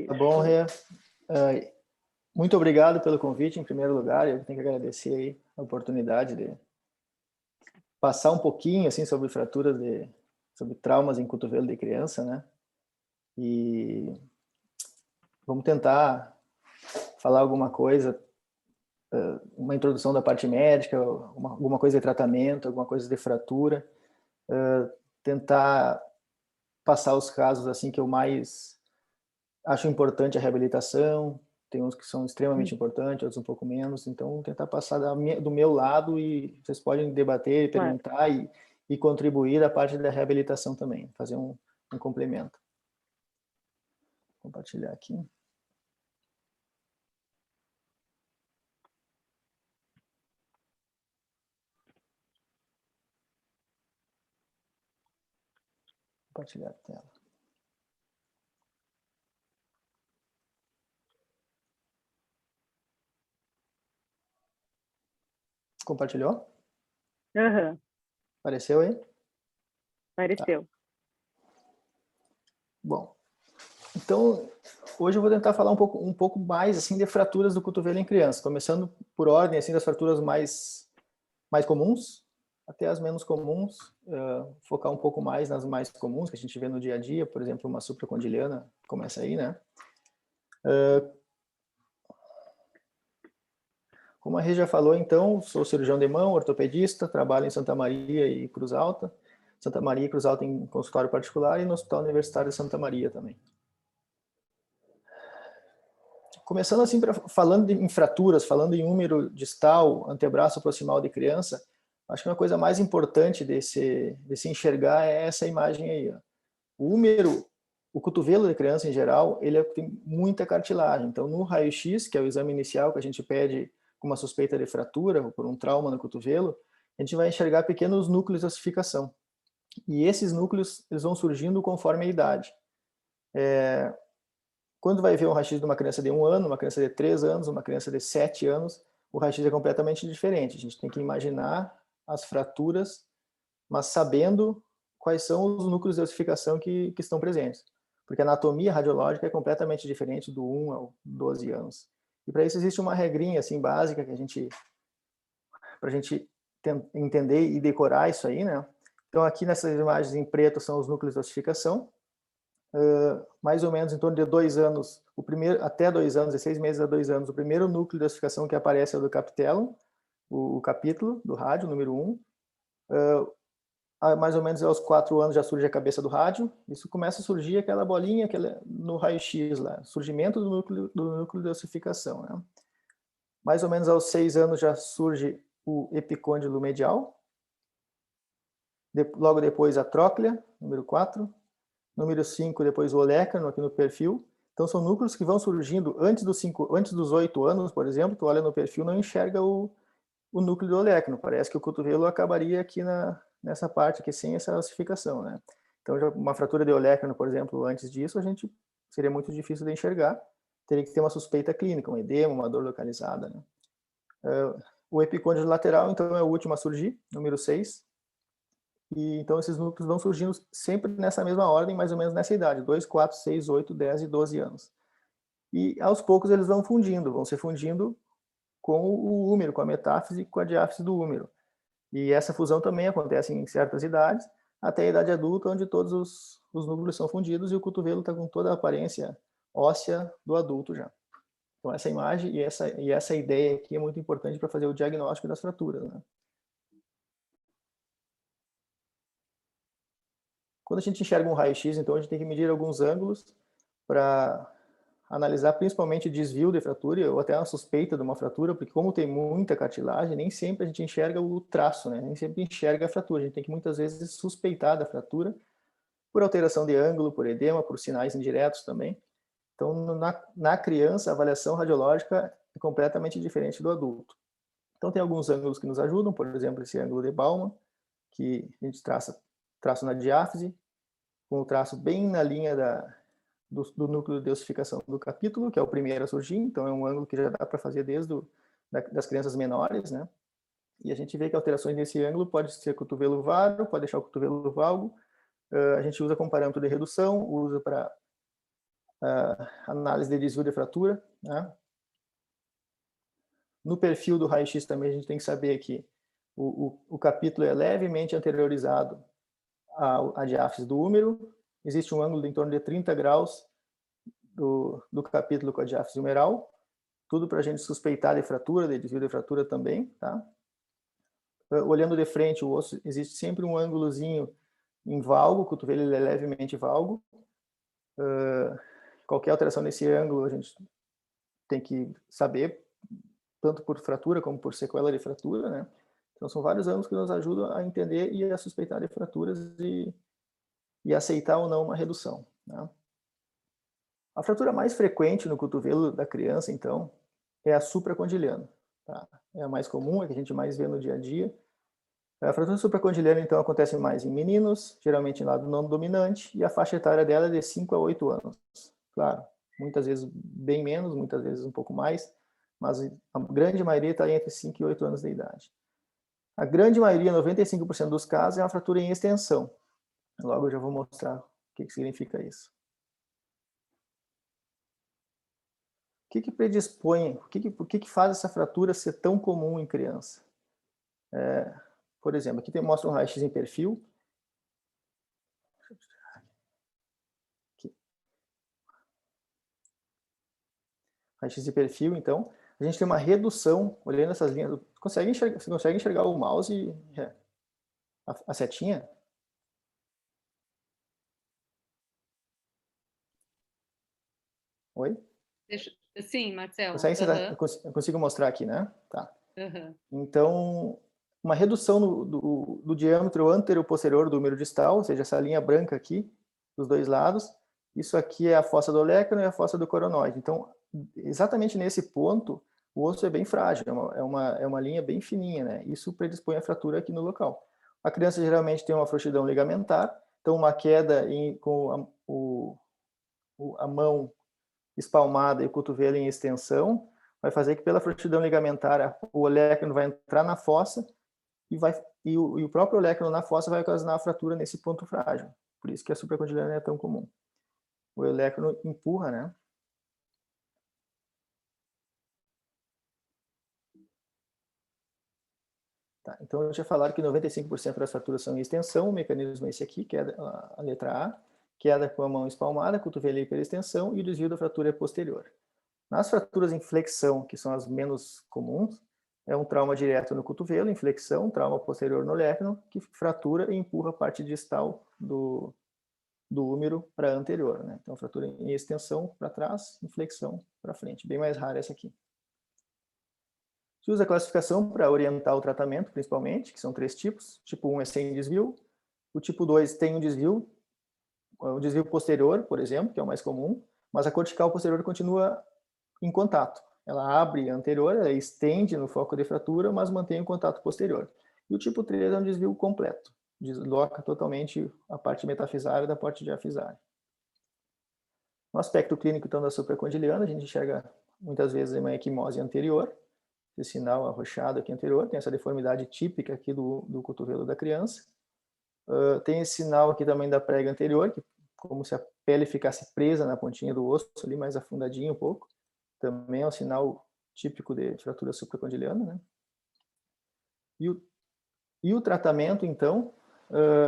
Tá bom, Rê. Muito obrigado pelo convite, em primeiro lugar. Eu tenho que agradecer aí a oportunidade de passar um pouquinho assim sobre fraturas sobre traumas em cotovelo de criança, né? E vamos tentar falar alguma coisa, uma introdução da parte médica, alguma coisa de tratamento, alguma coisa de fratura, tentar passar os casos assim que eu mais acho importante a reabilitação. Tem uns que são extremamente importantes, outros um pouco menos. Então, tentar passar do meu lado, e vocês podem debater, perguntar e contribuir a parte da reabilitação também, fazer um complemento. Vou compartilhar aqui. Compartilhar a tela. Compartilhou? Uhum. Apareceu aí? Apareceu. Tá. Bom, então hoje eu vou tentar falar um pouco mais assim de fraturas do cotovelo em criança, começando por ordem assim das fraturas mais comuns até as menos comuns, focar um pouco mais nas mais comuns que a gente vê no dia a dia, por exemplo, uma supracondiliana, começa aí, né? Como a Rê já falou, então, sou cirurgião de mão, ortopedista, trabalho em Santa Maria e Cruz Alta. Santa Maria e Cruz Alta em consultório particular e no Hospital Universitário de Santa Maria também. Começando assim, falando em fraturas, falando em húmero distal, antebraço proximal de criança, acho que uma coisa mais importante de se enxergar é essa imagem aí. Ó. O húmero, o cotovelo de criança em geral, ele tem muita cartilagem. Então, no raio-x, que é o exame inicial que a gente pede com uma suspeita de fratura ou por um trauma no cotovelo, a gente vai enxergar pequenos núcleos de ossificação. E esses núcleos eles vão surgindo conforme a idade. Quando vai ver um raio-x de uma criança de 1 ano, uma criança de 3 anos, uma criança de 7 anos, o raio-x é completamente diferente. A gente tem que imaginar as fraturas, mas sabendo quais são os núcleos de ossificação que estão presentes. Porque a anatomia radiológica é completamente diferente do 1 ao 12 anos. E para isso existe uma regrinha assim básica que para a gente entender e decorar isso aí, né? Então aqui nessas imagens em preto são os núcleos de ossificação. Mais ou menos em torno de 2 anos, até 2 anos, de 6 meses a 2 anos, o primeiro núcleo de ossificação que aparece é o do capitelo, o capítulo do rádio, número 1. Mais ou menos aos 4 anos já surge a cabeça do rádio. Isso começa a surgir aquela bolinha no raio-x lá, surgimento do núcleo de ossificação. Né? Mais ou menos aos 6 anos já surge o epicôndilo medial. Logo depois a tróclea, número 4. Número 5, depois o olecrano aqui no perfil. Então são núcleos que vão surgindo antes dos 8 anos, por exemplo, tu olha no perfil não enxerga o núcleo do olecrano. Parece que o cotovelo acabaria aqui nessa parte aqui sem essa ossificação, né? Então já uma fratura de olecrano, por exemplo, antes disso, seria muito difícil de enxergar. Teria que ter uma suspeita clínica, um edema, uma dor localizada, né? O epicôndilo lateral, então, é o último a surgir, número 6. E então esses núcleos vão surgindo sempre nessa mesma ordem, mais ou menos nessa idade, 2, 4, 6, 8, 10 e 12 anos. E aos poucos eles vão se fundindo com o húmero, com a metáfise e com a diáfise do húmero. E essa fusão também acontece em certas idades, até a idade adulta, onde todos os núcleos são fundidos e o cotovelo está com toda a aparência óssea do adulto já. Então essa imagem e essa ideia aqui é muito importante para fazer o diagnóstico das fraturas, né? Quando a gente enxerga um raio-x, então a gente tem que medir alguns ângulos para analisar principalmente desvio de fratura ou até uma suspeita de uma fratura, porque como tem muita cartilagem, nem sempre a gente enxerga o traço, né? Nem sempre enxerga a fratura. A gente tem que muitas vezes suspeitar da fratura por alteração de ângulo, por edema, por sinais indiretos também. Então, na criança, a avaliação radiológica é completamente diferente do adulto. Então, tem alguns ângulos que nos ajudam, por exemplo, esse ângulo de Bauman, que a gente traço na diáfise, com o traço bem na linha do núcleo de ossificação do capítulo, que é o primeiro a surgir, então é um ângulo que já dá para fazer desde das crianças menores, né? E a gente vê que alterações nesse ângulo pode ser cotovelo varo, pode deixar o cotovelo valgo. A gente usa como parâmetro de redução, usa para análise de desvio de fratura, né? No perfil do raio-x também a gente tem que saber que o capítulo é levemente anteriorizado à diáfise do húmero, existe um ângulo de em torno de 30 graus do capítulo com a diáfise humeral, tudo para a gente suspeitar de fratura, de desvio de fratura também, tá? Olhando de frente o osso, existe sempre um ângulozinho em valgo, o cotovelo ele é levemente valgo. Qualquer alteração nesse ângulo a gente tem que saber, tanto por fratura como por sequela de fratura, né? Então são vários ângulos que nos ajudam a entender e a suspeitar de fraturas e aceitar ou não uma redução, né? A fratura mais frequente no cotovelo da criança, então, é a supracondiliana, tá? É a mais comum, é a que a gente mais vê no dia a dia. A fratura supracondiliana, então, acontece mais em meninos, geralmente em lado não dominante, e a faixa etária dela é de 5 a 8 anos. Claro, muitas vezes bem menos, muitas vezes um pouco mais, mas a grande maioria está entre 5 e 8 anos de idade. A grande maioria, 95% dos casos, é uma fratura em extensão. Logo eu já vou mostrar o que significa isso. O que predispõe, o que faz essa fratura ser tão comum em criança? Por exemplo, aqui mostra um raio-x em perfil. Aqui. Raio-x de perfil, então, a gente tem uma redução, olhando essas linhas, você consegue enxergar o mouse, a setinha? Oi? Sim, Marcelo. Consegue enxergar? Eu consigo mostrar aqui, né? Tá. Uhum. Então, uma redução do diâmetro anterior-posterior do húmero distal, ou seja, essa linha branca aqui, dos dois lados. Isso aqui é a fossa do olecranon e a fossa do coronoide. Então, exatamente nesse ponto, o osso é bem frágil, é uma linha bem fininha, né? Isso predispõe a fratura aqui no local. A criança geralmente tem uma frouxidão ligamentar, então uma queda com a mão espalmada e o cotovelo em extensão vai fazer que pela frouxidão ligamentar o olecranon vai entrar na fossa e o próprio olecranon na fossa vai ocasionar a fratura nesse ponto frágil. Por isso que a supracondiliana é tão comum. O olecranon empurra, né? Tá, então eu tinha falado que 95% das fraturas são em extensão, o mecanismo é esse aqui, que é a letra A, queda com a mão espalmada, cotovelo e hiperextensão, e o desvio da fratura é posterior. Nas fraturas em flexão, que são as menos comuns, é um trauma direto no cotovelo, em flexão, trauma posterior no olecranon, que fratura e empurra a parte distal do húmero para anterior, né? Então, fratura em extensão para trás, em flexão para frente. Bem mais rara essa aqui. Se usa a classificação para orientar o tratamento, principalmente, que são 3 tipos. Tipo 1 é sem desvio. O tipo 2 tem um desvio posterior, por exemplo, que é o mais comum, mas a cortical posterior continua em contato. Ela abre a anterior, ela estende no foco de fratura, mas mantém o contato posterior. E o tipo 3 é um desvio completo. Desloca totalmente a parte metafisária da parte diafisária. No aspecto clínico, então, da supracondiliana, a gente enxerga muitas vezes uma equimose anterior, esse sinal arroxado aqui anterior, tem essa deformidade típica aqui do cotovelo da criança. Tem esse sinal aqui também da prega anterior, que como se a pele ficasse presa na pontinha do osso, ali mais afundadinho um pouco. Também é um sinal típico de fratura supracondiliana, né? E o tratamento, então,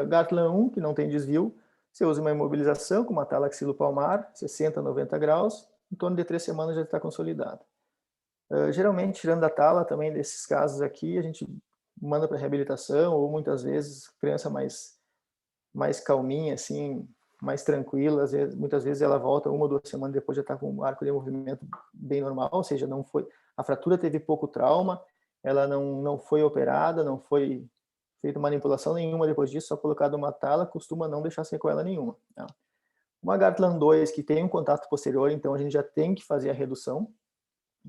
Gartland 1, que não tem desvio, você usa uma imobilização com uma tala axilopalmar, 60 a 90 graus, em torno de 3 semanas já está consolidado. Geralmente, tirando a tala também desses casos aqui, a gente manda para reabilitação, ou muitas vezes, criança mais calminha, assim, mais tranquila, muitas vezes ela volta 1 ou 2 semanas depois já está com um arco de movimento bem normal, ou seja, a fratura teve pouco trauma, ela não foi operada, não foi feita manipulação nenhuma depois disso, só colocado uma tala, costuma não deixar sequela nenhuma. Tá? Uma Gartland 2 que tem um contato posterior, então a gente já tem que fazer a redução,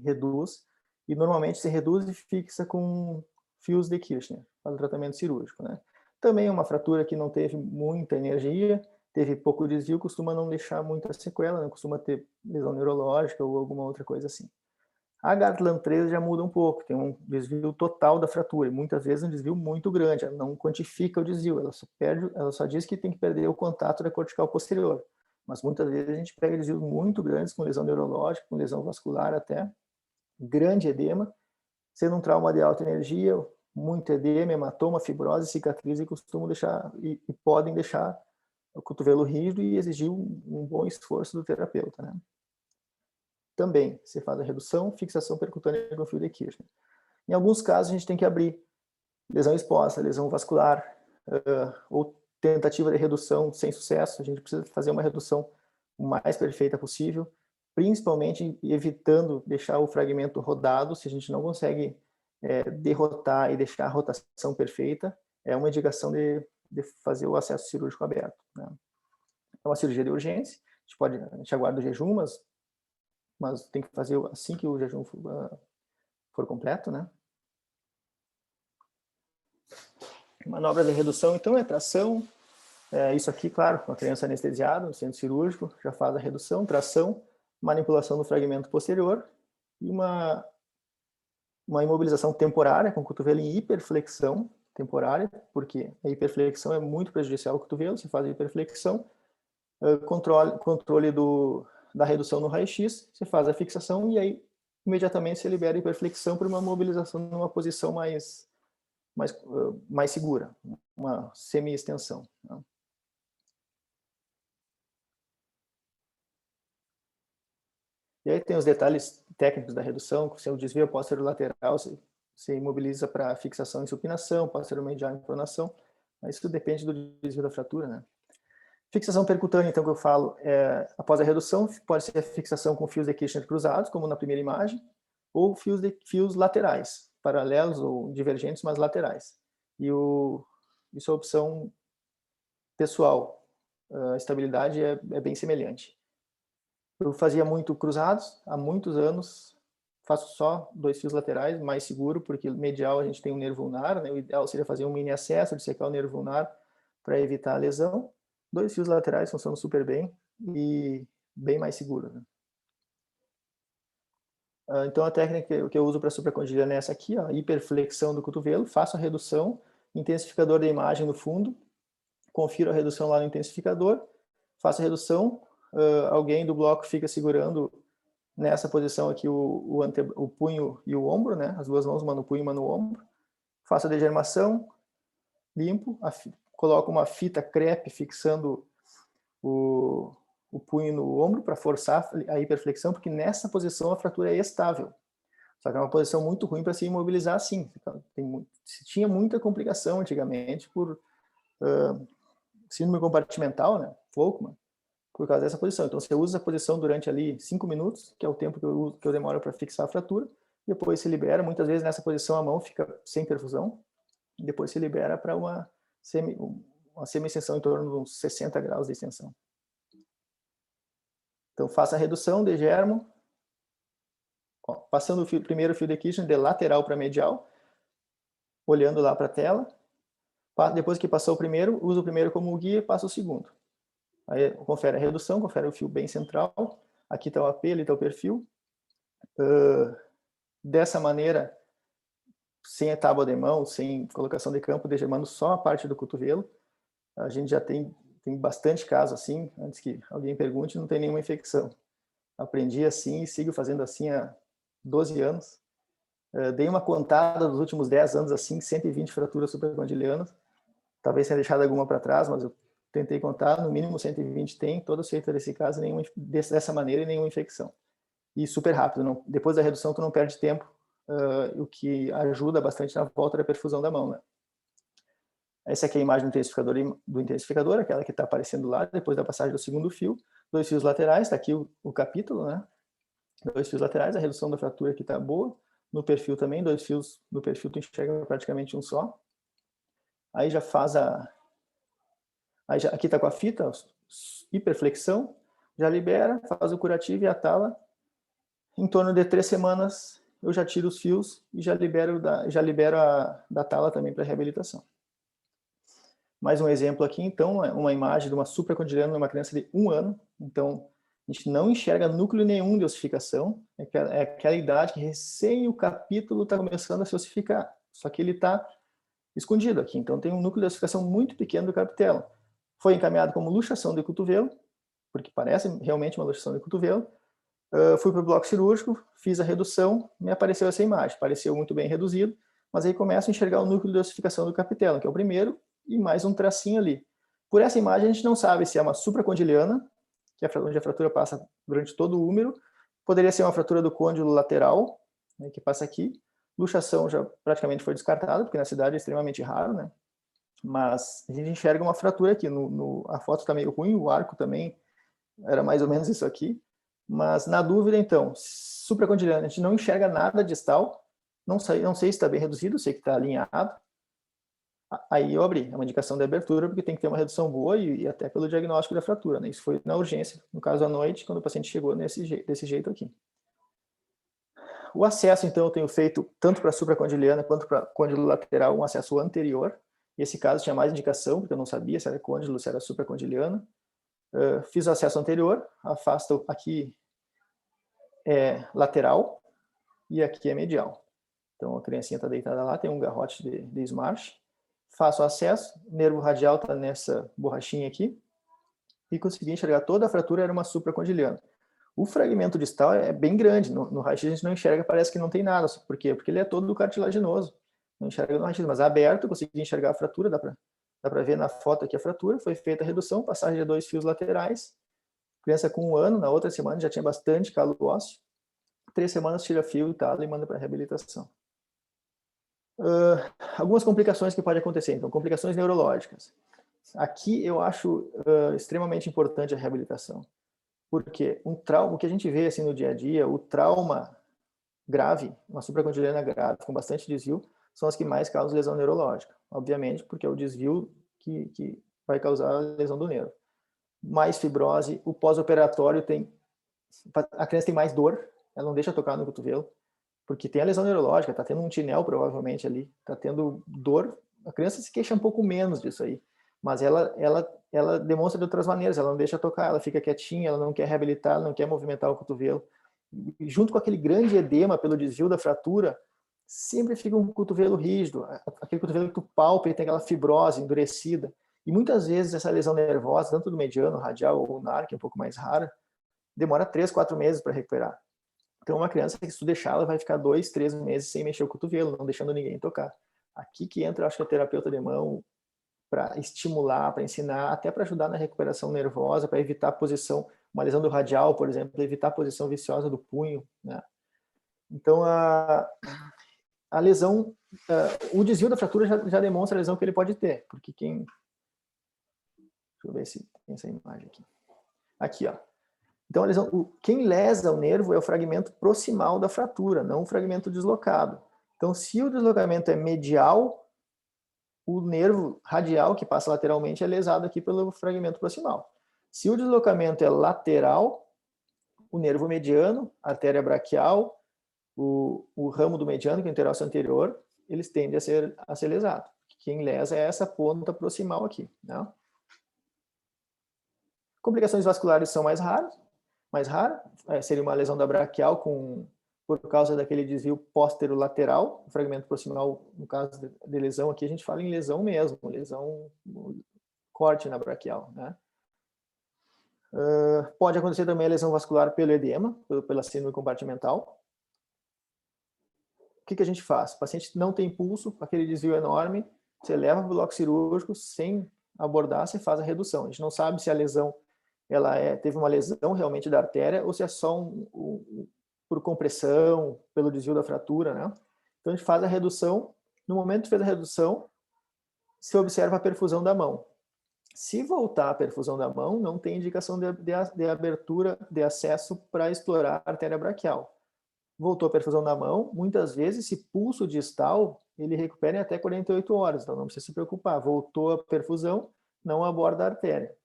reduz, e normalmente se reduz e fixa com fios de Kirchner, para o tratamento cirúrgico, né? Também uma fratura que não teve muita energia, teve pouco desvio, costuma não deixar muita sequela, não costuma ter lesão neurológica ou alguma outra coisa assim. A Gartland 3 já muda um pouco, tem um desvio total da fratura, e muitas vezes um desvio muito grande, ela não quantifica o desvio, ela só diz que tem que perder o contato da cortical posterior, Mas muitas vezes a gente pega desvios muito grandes, com lesão neurológica, com lesão vascular até, grande edema, sendo um trauma de alta energia, muito edema, hematoma, fibrose, cicatriz, e costumam deixar, e podem deixar o cotovelo rígido e exigir um bom esforço do terapeuta, né? Também, você faz a redução, fixação percutânea com fio de Kirchner. Em alguns casos, a gente tem que abrir lesão exposta, lesão vascular, ou tentativa de redução sem sucesso. A gente precisa fazer uma redução o mais perfeita possível, principalmente evitando deixar o fragmento rodado. Se a gente não consegue derrotar e deixar a rotação perfeita, é uma indicação de fazer o acesso cirúrgico aberto, né? É uma cirurgia de urgência, a gente aguarda o jejum, mas tem que fazer assim que o jejum for completo, né? Manobras de redução, então, é tração, isso aqui, claro, com a criança anestesiada no centro cirúrgico, já faz a redução, tração, manipulação do fragmento posterior e uma imobilização temporária com o cotovelo em hiperflexão temporária, porque a hiperflexão é muito prejudicial ao cotovelo. Você faz a hiperflexão, controle da redução no raio-x, você faz a fixação e aí imediatamente você libera a hiperflexão para uma mobilização numa posição mais segura, uma semi-extensão, né? E aí tem os detalhes técnicos da redução, se o desvio posterior-lateral, você imobiliza para fixação e supinação, posterior-medial em pronação, mas isso depende do desvio da fratura, né? Fixação percutânea, então, que eu falo, após a redução, pode ser a fixação com fios de Kirchner cruzados, como na primeira imagem, ou fios laterais, paralelos ou divergentes, mas laterais. Isso é a opção pessoal. A estabilidade é bem semelhante. Eu fazia muito cruzados há muitos anos, faço só 2 fios laterais, mais seguro, porque medial a gente tem um nervo ulnar, né? O ideal seria fazer um mini acesso, dissecar o nervo ulnar para evitar a lesão. 2 fios laterais funcionam super bem e bem mais seguro, né? Então a técnica que eu uso para supracondiliar é essa aqui, ó, hiperflexão do cotovelo, faço a redução, intensificador da imagem no fundo, confiro a redução lá no intensificador, faço a redução, alguém do bloco fica segurando nessa posição aqui o punho e o ombro, né? As duas mãos, uma no punho e uma no ombro. Faço a degermação, limpo, coloco uma fita crepe fixando o punho no ombro para forçar a hiperflexão, porque nessa posição a fratura é estável. Só que é uma posição muito ruim para se imobilizar assim. Se tinha muita complicação antigamente por síndrome compartimental, né? Folkman, por causa dessa posição. Então, você usa a posição durante ali 5 minutos, que é o tempo que eu demoro para fixar a fratura, depois se libera. Muitas vezes nessa posição a mão fica sem perfusão, e depois se libera para uma semi-extensão em torno de uns 60 graus de extensão. Então, faça a redução, degermo, passando o primeiro fio de Kirchner de lateral para medial, olhando lá para a tela. Depois que passou o primeiro, usa o primeiro como guia e passa o segundo. Aí confere a redução, confere o fio bem central. Aqui está o AP, ali está o perfil. Dessa maneira, sem a tábua de mão, sem colocação de campo, degermando só a parte do cotovelo. A gente já tem bastante caso assim, antes que alguém pergunte, não tem nenhuma infecção. Aprendi assim e sigo fazendo assim há 12 anos. Dei uma contada dos últimos 10 anos assim, 120 fraturas supracondilianas. Talvez tenha deixado alguma para trás, mas eu tentei contar, no mínimo 120 tem, todas feitas desse caso, dessa maneira e nenhuma infecção. E super rápido, não, depois da redução tu não perde tempo, o que ajuda bastante na volta da perfusão da mão, né? Essa aqui é a imagem do intensificador, aquela que está aparecendo lá, depois da passagem do segundo fio. 2 fios laterais, está aqui o capítulo, né? 2 fios laterais, a redução da fratura aqui está boa. No perfil também, 2 fios no perfil tu enxerga praticamente um só. Aí já faz aqui está com a fita, hiperflexão, já libera, faz o curativo e a tala. Em torno de 3 semanas eu já tiro os fios e já libero da tala também para reabilitação. Mais um exemplo aqui, então, uma imagem de uma supracondiliana numa criança de 1 ano. Então, a gente não enxerga núcleo nenhum de ossificação. É aquela idade que recém o capítulo está começando a se ossificar. Só que ele está escondido aqui. Então, tem um núcleo de ossificação muito pequeno do capitelo. Foi encaminhado como luxação de cotovelo. porque parece realmente uma luxação de cotovelo. Fui para o bloco cirúrgico, fiz a redução, me apareceu essa imagem, pareceu muito bem reduzido, mas aí começo a enxergar o núcleo de ossificação do capitelo, que é o primeiro, e mais um tracinho ali. Por essa imagem a gente não sabe se é uma supracondiliana, que é onde a fratura passa durante todo o húmero, poderia ser uma fratura do côndilo lateral, né, que passa aqui. Luxação já praticamente foi descartada, porque na cidade é extremamente raro, né? Mas a gente enxerga uma fratura aqui. A foto está meio ruim, o arco também era mais ou menos isso aqui. Mas na dúvida, então, supracondiliana, a gente não enxerga nada distal, não sei se está bem reduzido, sei que está alinhado. Aí eu abri, é uma indicação de abertura, porque tem que ter uma redução boa e até pelo diagnóstico da fratura, né? Isso foi na urgência, no caso à noite, quando o paciente chegou desse jeito aqui. O acesso, então, eu tenho feito tanto para a supracondiliana quanto para côndilo lateral, um acesso anterior. Nesse caso tinha mais indicação, porque eu não sabia se era côndilo, se era supracondiliana. Fiz o acesso anterior, afasto aqui lateral e aqui é medial. Então a criancinha está deitada lá, tem um garrote de Smarch. Faço o acesso, nervo radial está nessa borrachinha aqui e consegui enxergar toda a fratura, era uma supracondiliana. O fragmento distal é bem grande, no raio-x a gente não enxerga, parece que não tem nada. Por quê? Porque ele é todo cartilaginoso, não enxerga no raio-x, mas aberto, consegui enxergar a fratura, dá para ver na foto aqui a fratura, foi feita a redução, passagem de 2 fios laterais, criança com 1 ano, na outra semana já tinha bastante calo ósseo, 3 semanas tira fio e tal, e manda para reabilitação. Algumas complicações que podem acontecer, então, complicações neurológicas. Aqui eu acho extremamente importante a reabilitação. Porque um trauma, o que a gente vê assim no dia a dia, o trauma grave, uma supracondiliana grave, com bastante desvio, são as que mais causam lesão neurológica. Obviamente, porque é o desvio que vai causar a lesão do nervo. Mais fibrose, o pós-operatório a criança tem mais dor, ela não deixa tocar no cotovelo, porque tem a lesão neurológica, está tendo um tinel provavelmente ali, está tendo dor, a criança se queixa um pouco menos disso aí, mas ela demonstra de outras maneiras, ela não deixa tocar, ela fica quietinha, ela não quer reabilitar, ela não quer movimentar o cotovelo. E junto com aquele grande edema pelo desvio da fratura, sempre fica um cotovelo rígido, aquele cotovelo que tu palpa e tem aquela fibrose endurecida. E muitas vezes essa lesão nervosa, tanto do mediano, radial ou ulnar, que é um pouco mais rara, demora 3, 4 meses para recuperar. Então uma criança que se tu deixar, ela vai ficar 2, 3 meses sem mexer o cotovelo, não deixando ninguém tocar. Aqui que entra, acho que a terapeuta de mão, para estimular, para ensinar, até para ajudar na recuperação nervosa, para evitar a posição, uma lesão do radial, por exemplo, evitar a posição viciosa do punho, né? Então, a lesão, o desvio da fratura já demonstra a lesão que ele pode ter, porque deixa eu ver se tem essa imagem aqui. Aqui, ó. Então, a lesão, quem lesa o nervo é o fragmento proximal da fratura, não o fragmento deslocado. Então, se o deslocamento é medial, o nervo radial, que passa lateralmente, é lesado aqui pelo fragmento proximal. Se o deslocamento é lateral, o nervo mediano, a artéria braquial, o ramo do mediano, que é o interósseo anterior, eles tendem a ser lesados. Quem lesa é essa ponta proximal aqui, né? Complicações vasculares são mais raras, seria uma lesão da braquial por causa daquele desvio póstero-lateral, o fragmento proximal, no caso de lesão aqui, a gente fala em lesão mesmo, lesão, corte na braquial, né? Pode acontecer também a lesão vascular pelo edema, pela síndrome compartimental. O que a gente faz? O paciente não tem pulso, aquele desvio enorme, você leva para o bloco cirúrgico, sem abordar, você faz a redução. A gente não sabe se a lesão teve uma lesão realmente da artéria ou se é só por compressão, pelo desvio da fratura, né? Então a gente faz a redução, no momento que fez a redução, se observa a perfusão da mão. Se voltar a perfusão da mão, não tem indicação de abertura de acesso para explorar a artéria braquial. Voltou a perfusão da mão, muitas vezes esse pulso distal, ele recupera em até 48 horas, então não precisa se preocupar. Voltou a perfusão, não aborda a artéria.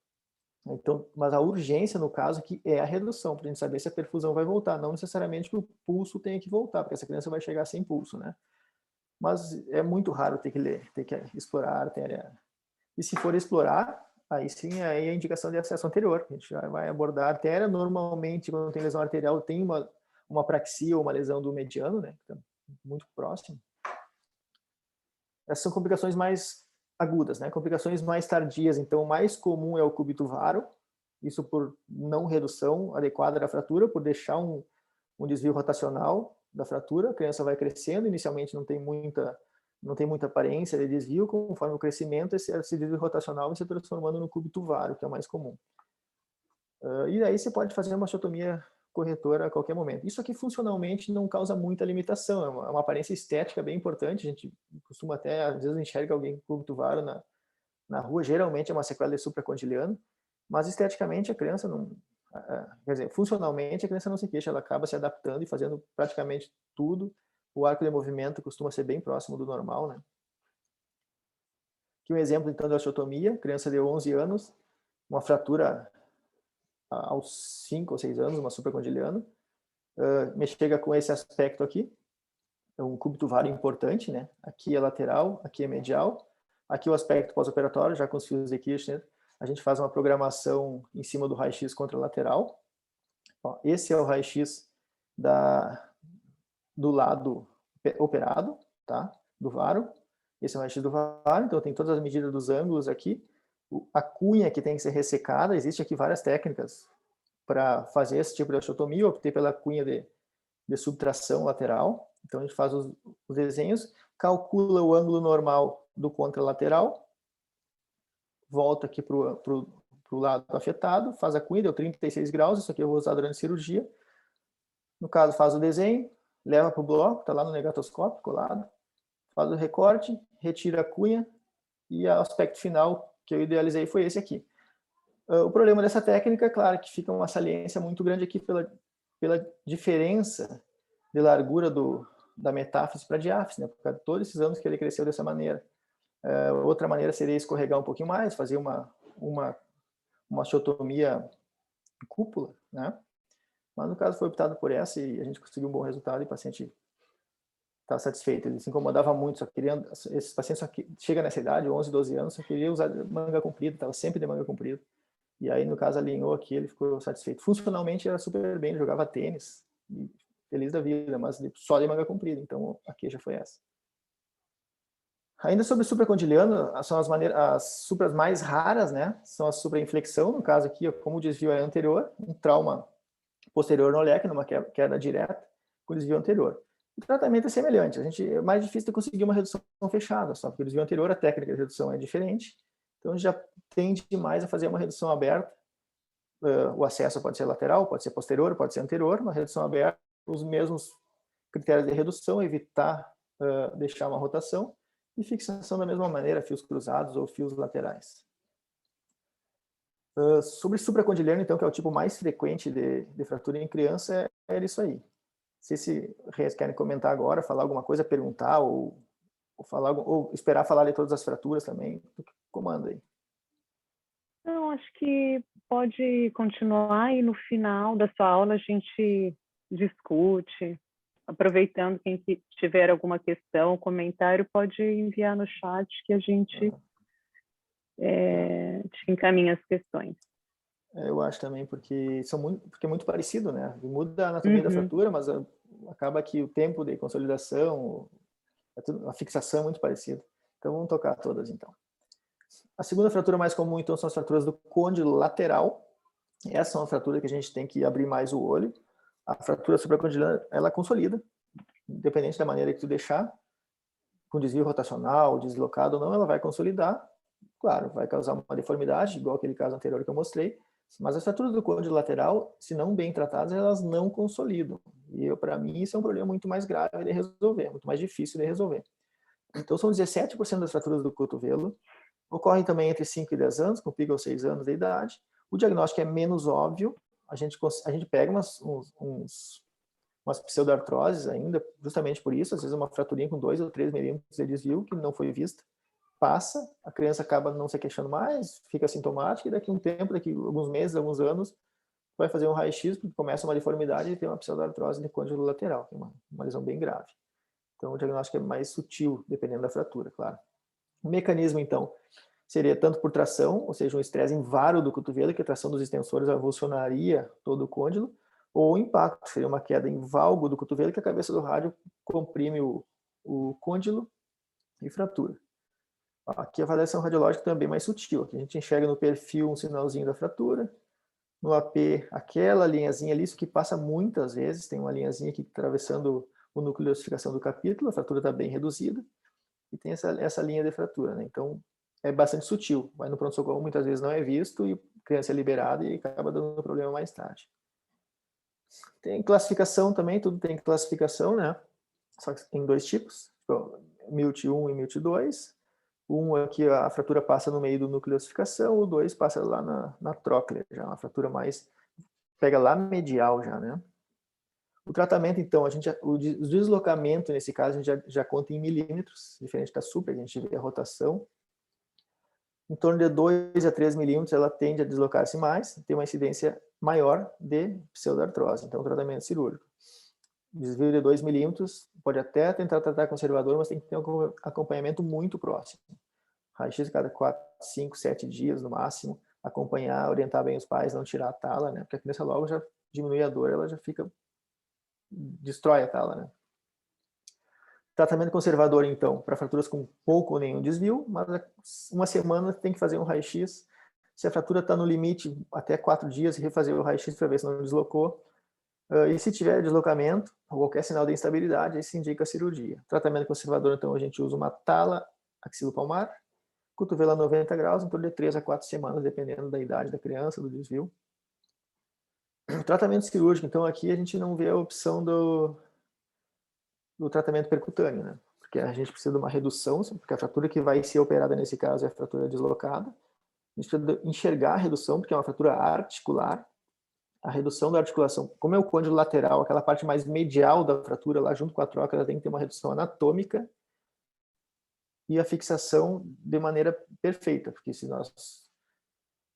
Então, mas a urgência, no caso, aqui é a redução, para a gente saber se a perfusão vai voltar. Não necessariamente que o pulso tenha que voltar, porque essa criança vai chegar sem pulso, né? Mas é muito raro ter que explorar a artéria. E se for explorar, aí sim, aí é a indicação de acesso anterior. A gente já vai abordar a artéria. Normalmente, quando tem lesão arterial, tem uma apraxia ou uma lesão do mediano, né? Que tá muito próximo. Essas são complicações mais agudas, né? Complicações mais tardias, então o mais comum é o cúbito varo, Isso por não redução adequada da fratura, por deixar um desvio rotacional da fratura. A criança vai crescendo, inicialmente não tem muita aparência de desvio, conforme o crescimento, esse desvio rotacional vai se transformando no cúbito vário, que é o mais comum. E aí você pode fazer uma osteotomia corretora a qualquer momento. Isso aqui funcionalmente não causa muita limitação, é uma aparência estética bem importante. A gente costuma até, às vezes, enxerga alguém com cúbito vário na rua, geralmente é uma sequela de supracondiliano, mas esteticamente a criança não, quer dizer, funcionalmente a criança não se queixa, ela acaba se adaptando e fazendo praticamente tudo. O arco de movimento costuma ser bem próximo do normal, né? Aqui um exemplo então da osteotomia, criança de 11 anos, uma fratura aos 5 ou 6 anos, uma supracondiliano, me chega com esse aspecto aqui, é um cúbito vário importante, né? Aqui é lateral, aqui é medial, aqui o aspecto pós-operatório, já com os fios de Kirchner, a gente faz uma programação em cima do raio-x contralateral. Ó, esse é o raio-x do lado operado, tá? Do varo. Esse é o raio-x do varo, então tem todas as medidas dos ângulos aqui. A cunha que tem que ser ressecada, existe aqui várias técnicas para fazer esse tipo de osteotomia. Eu optei pela cunha de subtração lateral. Então a gente faz os desenhos, calcula o ângulo normal do contralateral, volta aqui para o lado afetado, faz a cunha, deu 36 graus, isso aqui eu vou usar durante a cirurgia. No caso, faz o desenho, leva para o bloco, está lá no negatoscópio colado, faz o recorte, retira a cunha e o aspecto final que eu idealizei foi esse aqui. O problema dessa técnica, claro, que fica uma saliência muito grande aqui pela diferença de largura da metáfise para a diáfise, né? Por causa de todos esses anos que ele cresceu dessa maneira. Outra maneira seria escorregar um pouquinho mais, fazer uma osteotomia cúpula, né? Mas no caso foi optado por essa e a gente conseguiu um bom resultado e o paciente está satisfeito. Ele se incomodava muito, só queria, esses pacientes só chega nessa idade, 11, 12 anos, só queria usar manga comprida, estava sempre de manga comprida. E aí, no caso, alinhou aqui, ele ficou satisfeito. Funcionalmente era super bem, ele jogava tênis, feliz da vida, mas só de manga comprida, então a queixa foi essa. Ainda sobre supracondiliano, são as supras mais raras, né? São a suprainflexão, no caso aqui, como o desvio é anterior, um trauma posterior no leque, numa queda direta, com desvio anterior. O tratamento é semelhante, é mais difícil de conseguir uma redução fechada, só porque o desvio anterior, a técnica de redução é diferente, então a gente já tende mais a fazer uma redução aberta. O acesso pode ser lateral, pode ser posterior, pode ser anterior, uma redução aberta, os mesmos critérios de redução, evitar deixar uma rotação, e fixação da mesma maneira, fios cruzados ou fios laterais. Sobre supracondiliano, então, que é o tipo mais frequente de fratura em criança, é isso aí. Se vocês querem comentar agora, falar alguma coisa, perguntar, ou esperar falar de todas as fraturas também, comanda aí. Não, acho que pode continuar e no final da sua aula a gente discute. Aproveitando, quem tiver alguma questão, comentário, pode enviar no chat que a gente te encaminha as questões. Eu acho também, porque é muito parecido, né? Muda a anatomia da fratura, mas acaba que o tempo de consolidação, a fixação é muito parecida. Então vamos tocar todas, então. A segunda fratura mais comum, então, são as fraturas do côndilo lateral. Essa é uma fratura que a gente tem que abrir mais o olho. A fratura supracondiliana, ela consolida, independente da maneira que tu deixar, com desvio rotacional, deslocado ou não, ela vai consolidar. Claro, vai causar uma deformidade, igual aquele caso anterior que eu mostrei, mas as fraturas do côndilo lateral, se não bem tratadas, elas não consolidam. E para mim isso é um problema muito mais grave de resolver, muito mais difícil de resolver. Então são 17% das fraturas do cotovelo, ocorrem também entre 5 e 10 anos, com pico aos 6 anos de idade. O diagnóstico é menos óbvio, a gente pega umas pseudoartroses ainda, justamente por isso, às vezes uma fraturinha com 2 ou 3 milímetros de desvio, que não foi vista, passa, a criança acaba não se queixando mais, fica assintomática, e daqui a um tempo, daqui a alguns meses, alguns anos, vai fazer um raio-x, porque começa uma deformidade e tem uma pseudoartrose de côndilo lateral, que é uma lesão bem grave. Então o diagnóstico é mais sutil, dependendo da fratura, claro. O mecanismo, então, seria tanto por tração, ou seja, um estresse em varo do cotovelo, que a tração dos extensores avulsionaria todo o côndilo, ou impacto, seria uma queda em valgo do cotovelo, que a cabeça do rádio comprime o côndilo e fratura. Aqui a avaliação radiológica também é mais sutil. Aqui a gente enxerga no perfil um sinalzinho da fratura, No AP, aquela linhazinha ali, isso que passa muitas vezes, tem uma linhazinha aqui atravessando o núcleo de ossificação do capítulo, a fratura está bem reduzida, e tem essa linha de fratura, né? Então, é bastante sutil, vai no pronto-socorro, muitas vezes não é visto, e a criança é liberada e acaba dando problema mais tarde. Tem classificação também, tudo tem classificação, né? Só que tem 2 tipos, MILT 1 e MILT 2. Um aqui a fratura passa no meio do núcleo de ossificação, o 2 passa lá na tróclea, já uma fratura mais, pega lá medial já, né? O tratamento, então, o deslocamento, nesse caso, a gente já conta em milímetros, diferente da super, a gente vê a rotação. Em torno de 2 a 3 milímetros, ela tende a deslocar-se mais, tem uma incidência maior de pseudoartrose, então tratamento cirúrgico. Desvio de 2 milímetros, pode até tentar tratar conservador, mas tem que ter um acompanhamento muito próximo. Raio-x cada 4, 5, 7 dias no máximo, acompanhar, orientar bem os pais, não tirar a tala, né? Porque a criança logo já diminui a dor, ela já fica, destrói a tala, né? Tratamento conservador, então, para fraturas com pouco ou nenhum desvio, mas uma semana tem que fazer um raio-x. Se a fratura está no limite, até 4 dias, refazer o raio-x para ver se não deslocou. E se tiver deslocamento, ou qualquer sinal de instabilidade, aí se indica a cirurgia. Tratamento conservador, então, a gente usa uma tala axilopalmar, cotovelo a 90 graus, em torno de 3 a 4 semanas, dependendo da idade da criança, do desvio. Tratamento cirúrgico, então, aqui a gente não vê a opção do tratamento percutâneo, né? Porque a gente precisa de uma redução, porque a fratura que vai ser operada nesse caso é a fratura deslocada. A gente precisa enxergar a redução, porque é uma fratura articular. A redução da articulação, como é o côndilo lateral, aquela parte mais medial da fratura, lá junto com a troca, ela tem que ter uma redução anatômica e a fixação de maneira perfeita, porque se nós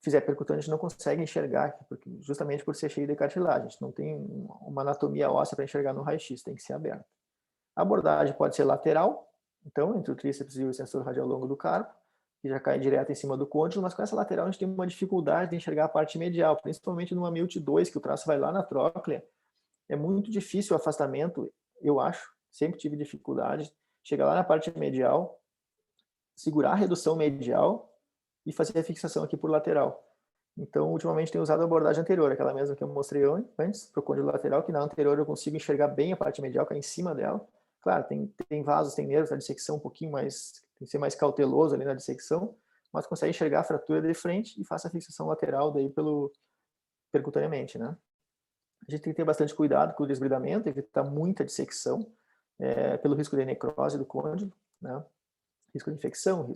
fizer percutâneo, a gente não consegue enxergar, porque justamente por ser cheio de cartilagem, a gente não tem uma anatomia óssea para enxergar no raio-x, tem que ser aberto. A abordagem pode ser lateral, então, entre o tríceps e o extensor radial longo do carpo, que já cai direto em cima do côndilo, mas com essa lateral a gente tem uma dificuldade de enxergar a parte medial, principalmente numa MILT 2, que o traço vai lá na tróclea. É muito difícil o afastamento, eu acho, sempre tive dificuldade, chegar lá na parte medial, segurar a redução medial e fazer a fixação aqui por lateral. Então, ultimamente tenho usado a abordagem anterior, aquela mesma que eu mostrei antes, para o côndilo lateral, que na anterior eu consigo enxergar bem a parte medial, que é em cima dela. Claro, tem vasos, tem nervos, a dissecção um pouquinho mais, tem que ser mais cauteloso ali na dissecção, mas consegue enxergar a fratura de frente e faça a fixação lateral daí percutaneamente, né? A gente tem que ter bastante cuidado com o desbridamento, evitar muita dissecção, pelo risco de necrose do côndilo, né? Risco de infecção,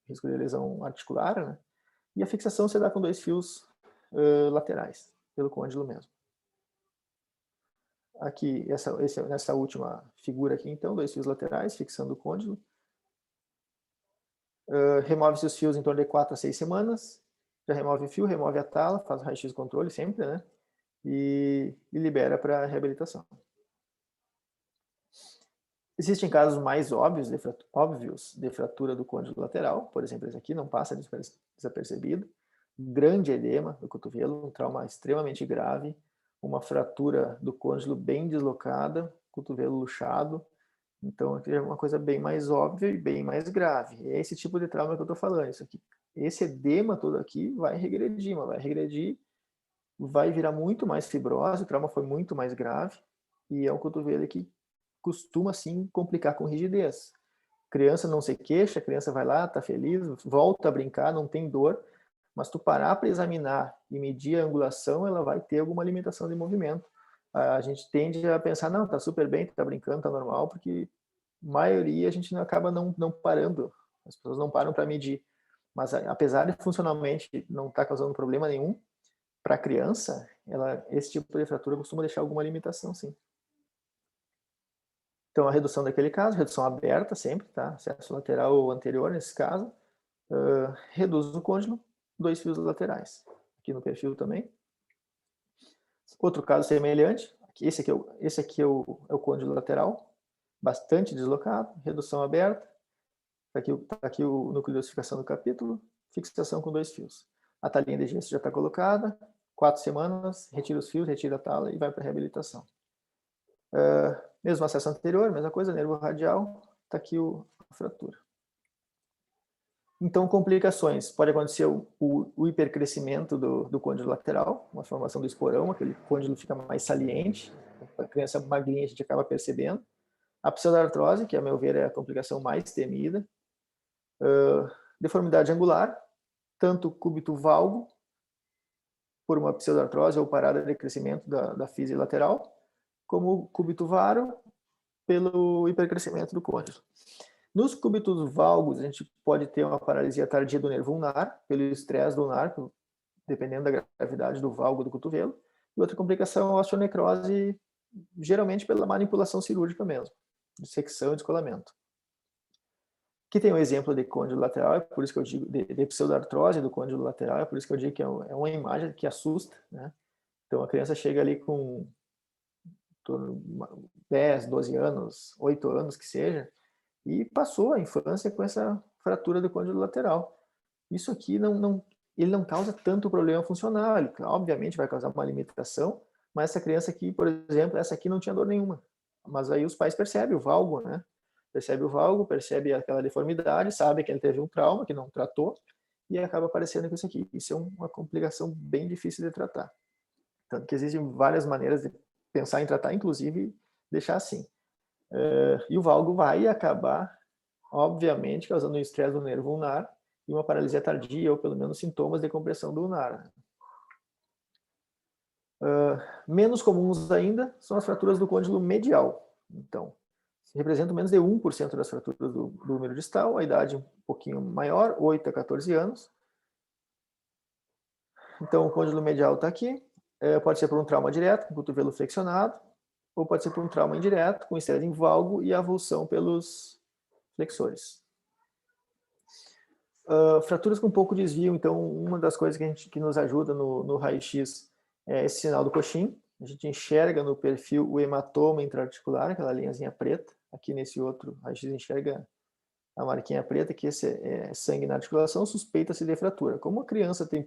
risco de lesão articular, né? E a fixação se dá com 2 fios laterais, pelo côndilo mesmo. Aqui, nessa última figura aqui, então, 2 fios laterais, fixando o côndilo. Remove-se os fios em torno de 4 a 6 semanas. Já remove o fio, remove a tala, faz o raio-x controle sempre, né? E libera para reabilitação. Existem casos mais óbvios de fratura do côndilo lateral, por exemplo, esse aqui não passa desapercebido. Grande edema do cotovelo, um trauma extremamente grave, uma fratura do côndilo bem deslocada, cotovelo luxado. Então, aqui é uma coisa bem mais óbvia e bem mais grave. É esse tipo de trauma que eu estou falando. Isso aqui, esse edema todo aqui vai regredir, vai virar muito mais fibrose, o trauma foi muito mais grave, e é um cotovelo que costuma, sim, complicar com rigidez. Criança não se queixa, a criança vai lá, está feliz, volta a brincar, não tem dor, mas tu parar para examinar e medir a angulação, ela vai ter alguma limitação de movimento. A gente tende a pensar, não, tá super bem, tá brincando, tá normal, porque a maioria a gente acaba não parando, as pessoas não param para medir. Mas apesar de funcionalmente não estar causando problema nenhum, para a criança, esse tipo de fratura costuma deixar alguma limitação, sim. Então, a redução daquele caso, redução aberta sempre, tá? Acesso lateral ou anterior, nesse caso. Reduz o côndilo, 2 fios laterais. Aqui no perfil também. Outro caso semelhante, esse aqui é o côndilo lateral, bastante deslocado, redução aberta. Tá aqui o núcleo de ossificação do capítulo, fixação com 2 fios. A talinha de gesso já está colocada, 4 semanas, retira os fios, retira a tala e vai para a reabilitação. Mesmo acesso anterior, mesma coisa, nervo radial, está aqui a fratura. Então, complicações. Pode acontecer o hipercrescimento do côndilo lateral, uma formação do esporão, aquele côndilo fica mais saliente, a criança magrinha a gente acaba percebendo. A pseudartrose, que a meu ver é a complicação mais temida. Deformidade angular, tanto cúbito valgo, por uma pseudartrose ou parada de crescimento da físio lateral, como cúbito varo, pelo hipercrescimento do côndilo. Nos cúbitos valgos, a gente pode ter uma paralisia tardia do nervo ulnar, pelo estresse do ulnar, dependendo da gravidade do valgo do cotovelo. E outra complicação é a osteonecrose, geralmente pela manipulação cirúrgica mesmo, de secção e descolamento. Aqui tem um exemplo de côndilo lateral, é por isso que eu digo, de pseudartrose do côndilo lateral, é por isso que eu digo que é uma imagem que assusta, né? Então a criança chega ali com 10, 12 anos, 8 anos que seja, e passou a infância com essa fratura do côndilo lateral. Isso aqui ele não causa tanto problema funcional, ele obviamente vai causar uma limitação, mas essa criança aqui, por exemplo, essa aqui não tinha dor nenhuma. Mas aí os pais percebem o valgo, né? Percebe o valgo, percebe aquela deformidade, sabe que ele teve um trauma, que não tratou, e acaba aparecendo com isso aqui. Isso é uma complicação bem difícil de tratar. Tanto que existem várias maneiras de pensar em tratar, inclusive deixar assim. E o valgo vai acabar, obviamente, causando um estresse do nervo ulnar e uma paralisia tardia, ou pelo menos sintomas de compressão do ulnar. Menos comuns ainda são as fraturas do côndilo medial. Então, representam menos de 1% das fraturas do úmero distal, a idade um pouquinho maior, 8 a 14 anos. Então, o côndilo medial está aqui. Pode ser por um trauma direto, com o cotovelo flexionado, ou pode ser por um trauma indireto, com estresse em valgo e avulsão pelos flexores. Fraturas com pouco desvio, então, uma das coisas que nos ajuda no raio-x é esse sinal do Cochin. A gente enxerga no perfil o hematoma intraarticular, aquela linhazinha preta. Aqui nesse outro raio-x enxerga a marquinha preta, que esse é sangue na articulação, suspeita-se de fratura. Como a criança tem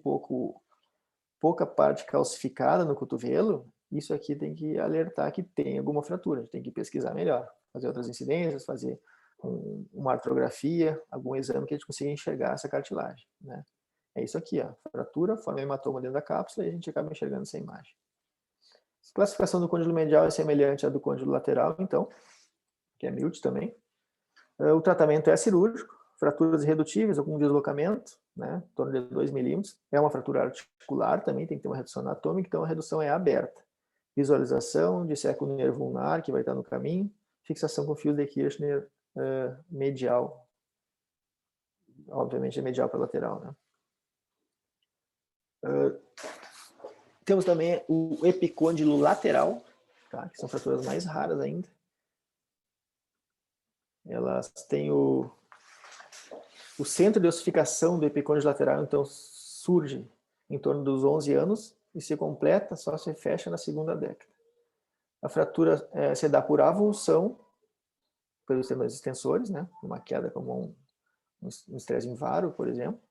pouca parte calcificada no cotovelo, isso aqui tem que alertar que tem alguma fratura. A gente tem que pesquisar melhor, fazer outras incidências, fazer uma artrografia, algum exame que a gente consiga enxergar essa cartilagem, né? É isso aqui, ó, fratura, forma hematoma dentro da cápsula e a gente acaba enxergando essa imagem. A classificação do côndilo medial é semelhante à do côndilo lateral, então, que é MILT também. O tratamento é cirúrgico, fraturas irredutíveis, algum deslocamento, né, em torno de 2 milímetros. É uma fratura articular também, tem que ter uma redução anatômica, então a redução é aberta. Visualização, disseca o nervo ulnar, que vai estar no caminho, fixação com fios de Kirchner medial. Obviamente é medial para lateral, né. Temos também o epicôndilo lateral, tá, que são fraturas mais raras ainda. Elas têm o centro de ossificação do epicôndilo lateral, então, surge em torno dos 11 anos e se completa, só se fecha na segunda década. A fratura se dá por avulsão pelos sistemas extensores, né? Uma queda como um estresse em varo, por exemplo.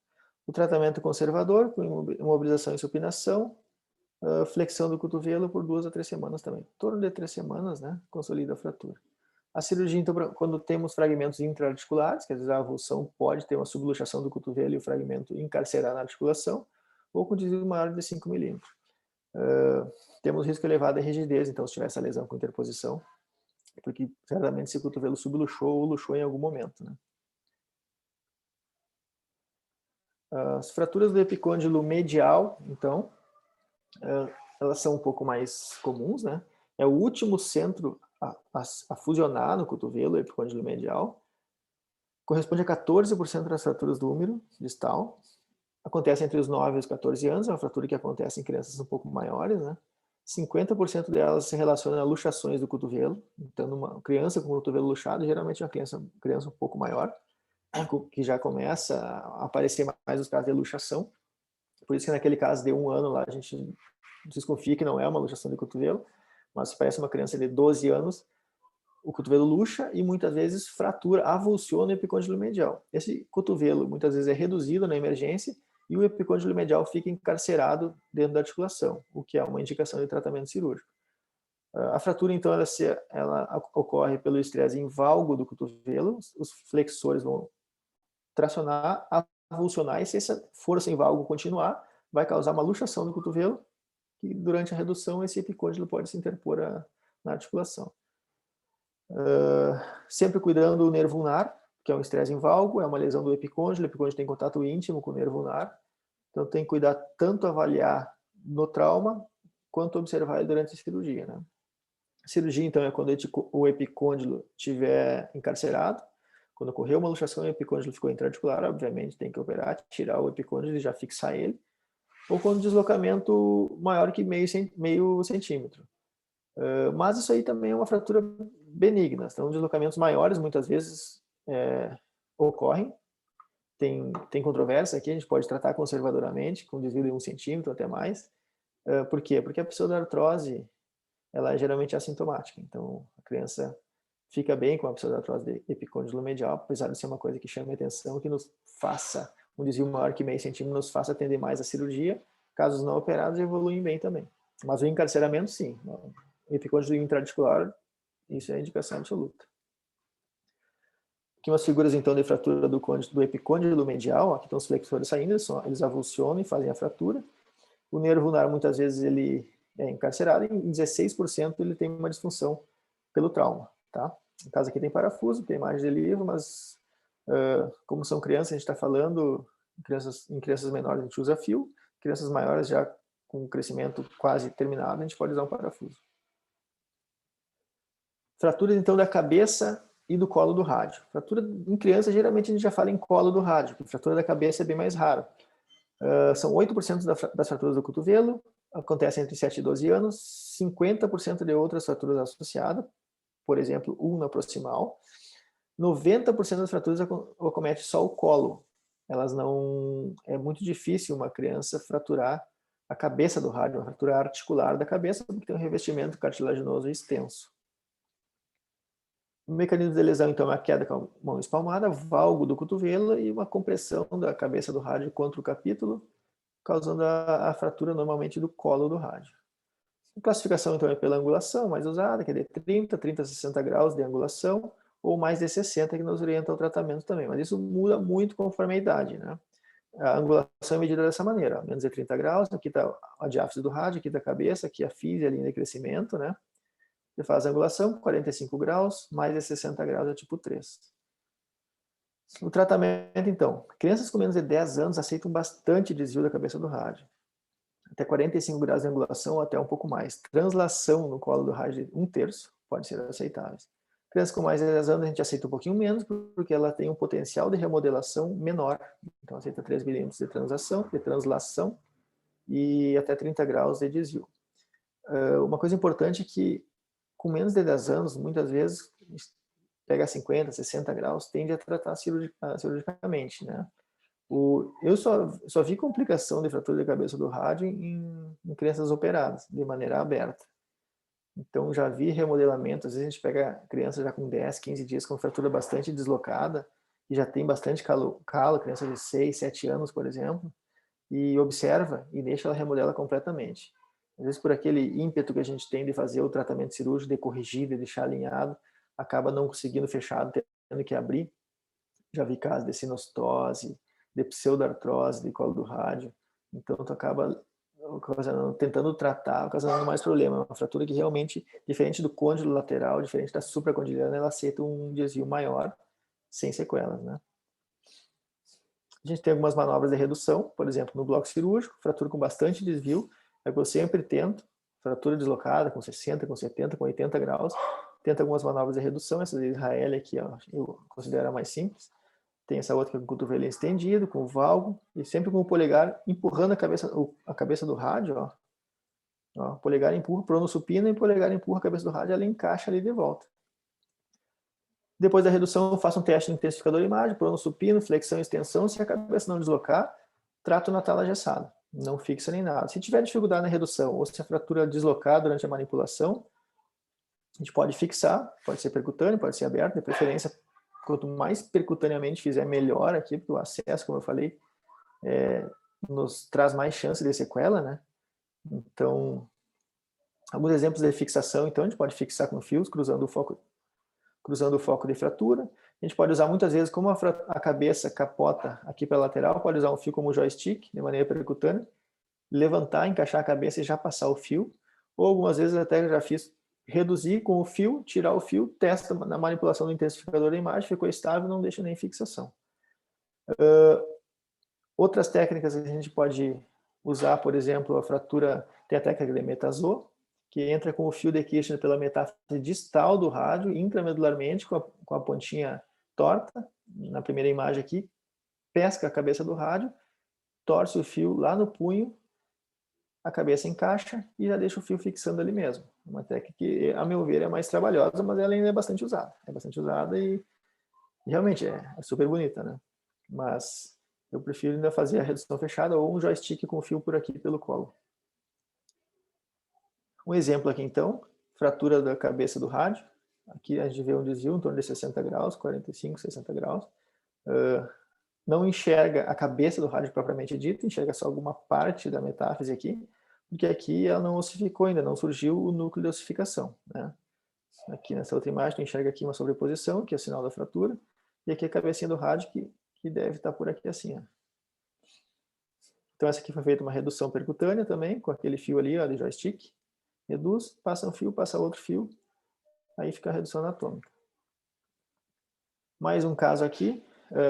O tratamento conservador, com imobilização e supinação, flexão do cotovelo por 2 a 3 semanas também. Em torno de 3 semanas, né? Consolida a fratura. A cirurgia, então, quando temos fragmentos intraarticulares, quer dizer, a avulsão pode ter uma subluxação do cotovelo e o fragmento encarcerar na articulação, ou com desvio maior de 5 milímetros. Temos risco elevado de rigidez, então, se tiver essa lesão com interposição, porque certamente esse cotovelo subluxou ou luxou em algum momento, né? As fraturas do epicôndilo medial, então, elas são um pouco mais comuns, né? É o último centro a fusionar no cotovelo, o epicôndilo medial. Corresponde a 14% das fraturas do úmero distal. Acontece entre os 9 e os 14 anos, é uma fratura que acontece em crianças um pouco maiores, né? 50% delas se relacionam a luxações do cotovelo. Então, uma criança com o cotovelo luxado, geralmente é uma criança um pouco maior, que já começa a aparecer mais os casos de luxação. Por isso que naquele caso de 1 ano lá, a gente desconfia que não é uma luxação de cotovelo, mas se parece uma criança de 12 anos, o cotovelo luxa e muitas vezes fratura, avulsiona o epicôndilo medial. Esse cotovelo muitas vezes é reduzido na emergência e o epicôndilo medial fica encarcerado dentro da articulação, o que é uma indicação de tratamento cirúrgico. A fratura, então, ela ocorre pelo estresse em valgo do cotovelo, os flexores vão tracionar, avulsionar, e se essa força em valgo continuar, vai causar uma luxação do cotovelo, e durante a redução esse epicôndilo pode se interpor na articulação. Sempre cuidando do nervo ulnar, que é um estresse em valgo, é uma lesão do epicôndilo, o epicôndilo tem contato íntimo com o nervo ulnar, então tem que cuidar tanto avaliar no trauma, quanto observar ele durante a cirurgia, né? A cirurgia, então, é quando o epicôndilo estiver encarcerado, quando ocorreu uma luxação e o epicôndilo ficou intraarticular, obviamente tem que operar, tirar o epicôndilo e já fixar ele, ou quando o deslocamento maior que meio centímetro. Mas isso aí também é uma fratura benigna, então deslocamentos maiores muitas vezes ocorrem, tem controvérsia aqui, a gente pode tratar conservadoramente, com desvio de 1 centímetro até mais. Por quê? Porque a pseudoartrose, ela é geralmente assintomática, então a criança fica bem com a pseudoartrose de epicôndilo medial, apesar de ser uma coisa que chama a atenção, que nos faça um desvio maior que meio centímetro, nos faça atender mais a cirurgia. Casos não operados evoluem bem também. Mas o encarceramento, sim. O epicôndilo intraarticular, isso é indicação absoluta. Aqui umas figuras, então, de fratura do epicôndilo medial. Aqui estão os flexores saindo, eles avulsionam e fazem a fratura. O nervo ulnar, muitas vezes, ele é encarcerado, e em 16% ele tem uma disfunção pelo trauma, tá? No caso aqui tem parafuso, tem imagem de livro, mas como são crianças, a gente está falando, em crianças menores a gente usa fio, crianças maiores já com crescimento quase terminado, a gente pode usar um parafuso. Fraturas, então, da cabeça e do colo do rádio. Fratura em criança, geralmente a gente já fala em colo do rádio, porque fratura da cabeça é bem mais raro. São 8% das fraturas do cotovelo, acontecem entre 7 e 12 anos, 50% de outras fraturas associadas, por exemplo, ulna proximal. 90% das fraturas acomete só o colo. É muito difícil uma criança fraturar a cabeça do rádio, uma fratura articular da cabeça, porque tem um revestimento cartilaginoso extenso. O mecanismo de lesão, então, é a queda com a mão espalmada, valgo do cotovelo e uma compressão da cabeça do rádio contra o capítulo, causando a fratura normalmente do colo do rádio. A classificação, então, é pela angulação mais usada, que é de 30 a 60 graus de angulação, ou mais de 60, que nos orienta ao tratamento também. Mas isso muda muito conforme a idade, né? A angulação é medida dessa maneira, menos de 30 graus, aqui está a diáfise do rádio, aqui está a cabeça, aqui a físia, a linha de crescimento, né? Você faz a angulação, 45 graus, mais de 60 graus é tipo 3. O tratamento, então, crianças com menos de 10 anos aceitam bastante desvio da cabeça do rádio. Até 45 graus de angulação, ou até um pouco mais. Translação no colo do rádio de 1/3 pode ser aceitável. Crianças com mais de 10 anos a gente aceita um pouquinho menos, porque ela tem um potencial de remodelação menor. Então aceita 3 milímetros de translação e até 30 graus de desvio. Uma coisa importante é que com menos de 10 anos, muitas vezes, pega 50, 60 graus, tende a tratar cirurgicamente, né? Eu só vi complicação de fratura de cabeça do rádio em crianças operadas, de maneira aberta. Então, já vi remodelamento, às vezes a gente pega criança já com 10, 15 dias com fratura bastante deslocada, e já tem bastante calo, criança de 6, 7 anos, por exemplo, e observa e deixa ela remodela completamente. Às vezes, por aquele ímpeto que a gente tem de fazer o tratamento cirúrgico, de corrigir, de deixar alinhado, acaba não conseguindo fechado, tendo que abrir. Já vi casos de sinostose, de pseudoartrose, de colo do rádio. Então, tu acaba tentando tratar, ocasionando mais problema. É uma fratura que realmente, diferente do côndilo lateral, diferente da supracondiliana, ela aceita um desvio maior, sem sequelas, né? A gente tem algumas manobras de redução, por exemplo, no bloco cirúrgico, fratura com bastante desvio, é que eu sempre tento, fratura deslocada com 60, com 70, com 80 graus, tento algumas manobras de redução, essa de Israel aqui, ó, eu considero a mais simples. Tem essa outra que é com o cotovelo estendido, com o valgo, e sempre com o polegar empurrando a cabeça do rádio, ó. O polegar empurra, prono-supino, e o polegar empurra a cabeça do rádio, ela encaixa ali de volta. Depois da redução, eu faço um teste no intensificador de imagem, prono-supino, flexão e extensão. Se a cabeça não deslocar, trato na tala engessada. Não fixa nem nada. Se tiver dificuldade na redução, ou se a fratura deslocar durante a manipulação, a gente pode fixar, pode ser percutâneo, pode ser aberto, de preferência, quanto mais percutaneamente fizer, melhor aqui, porque o acesso, como eu falei, nos traz mais chance de sequela, né? Então, alguns exemplos de fixação, então, a gente pode fixar com fios, cruzando o foco cruzando o foco de fratura. A gente pode usar muitas vezes, como a cabeça capota aqui pela lateral, pode usar um fio como joystick, de maneira percutânea, levantar, encaixar a cabeça e já passar o fio. Ou algumas vezes até já fiz reduzir com o fio, tirar o fio, testa na manipulação do intensificador da imagem, ficou estável, não deixa nem fixação. Outras técnicas que a gente pode usar, por exemplo, a fratura, tem a técnica de Metazô, que entra com o fio de Kirchner pela metáfise distal do rádio, intramedularmente, com a pontinha torta, na primeira imagem aqui, pesca a cabeça do rádio, torce o fio lá no punho, a cabeça encaixa e já deixa o fio fixando ali mesmo. Uma técnica que, a meu ver, é mais trabalhosa, mas ela ainda é bastante usada. É bastante usada e realmente é super bonita, né? Mas eu prefiro ainda fazer a redução fechada ou um joystick com fio por aqui pelo colo. Um exemplo aqui então, fratura da cabeça do rádio. Aqui a gente vê um desvio em torno de 60 graus, 45, 60 graus. Não enxerga a cabeça do rádio propriamente dita, enxerga só alguma parte da metáfise aqui, porque aqui ela não ossificou ainda, não surgiu o núcleo de ossificação, né? Aqui nessa outra imagem, tu enxerga aqui uma sobreposição, que é o sinal da fratura, e aqui a cabecinha do rádio, que deve estar por aqui assim, ó. Então essa aqui foi feita uma redução percutânea também, com aquele fio ali, ó, de joystick. Reduz, passa um fio, passa outro fio, aí fica a redução anatômica. Mais um caso aqui,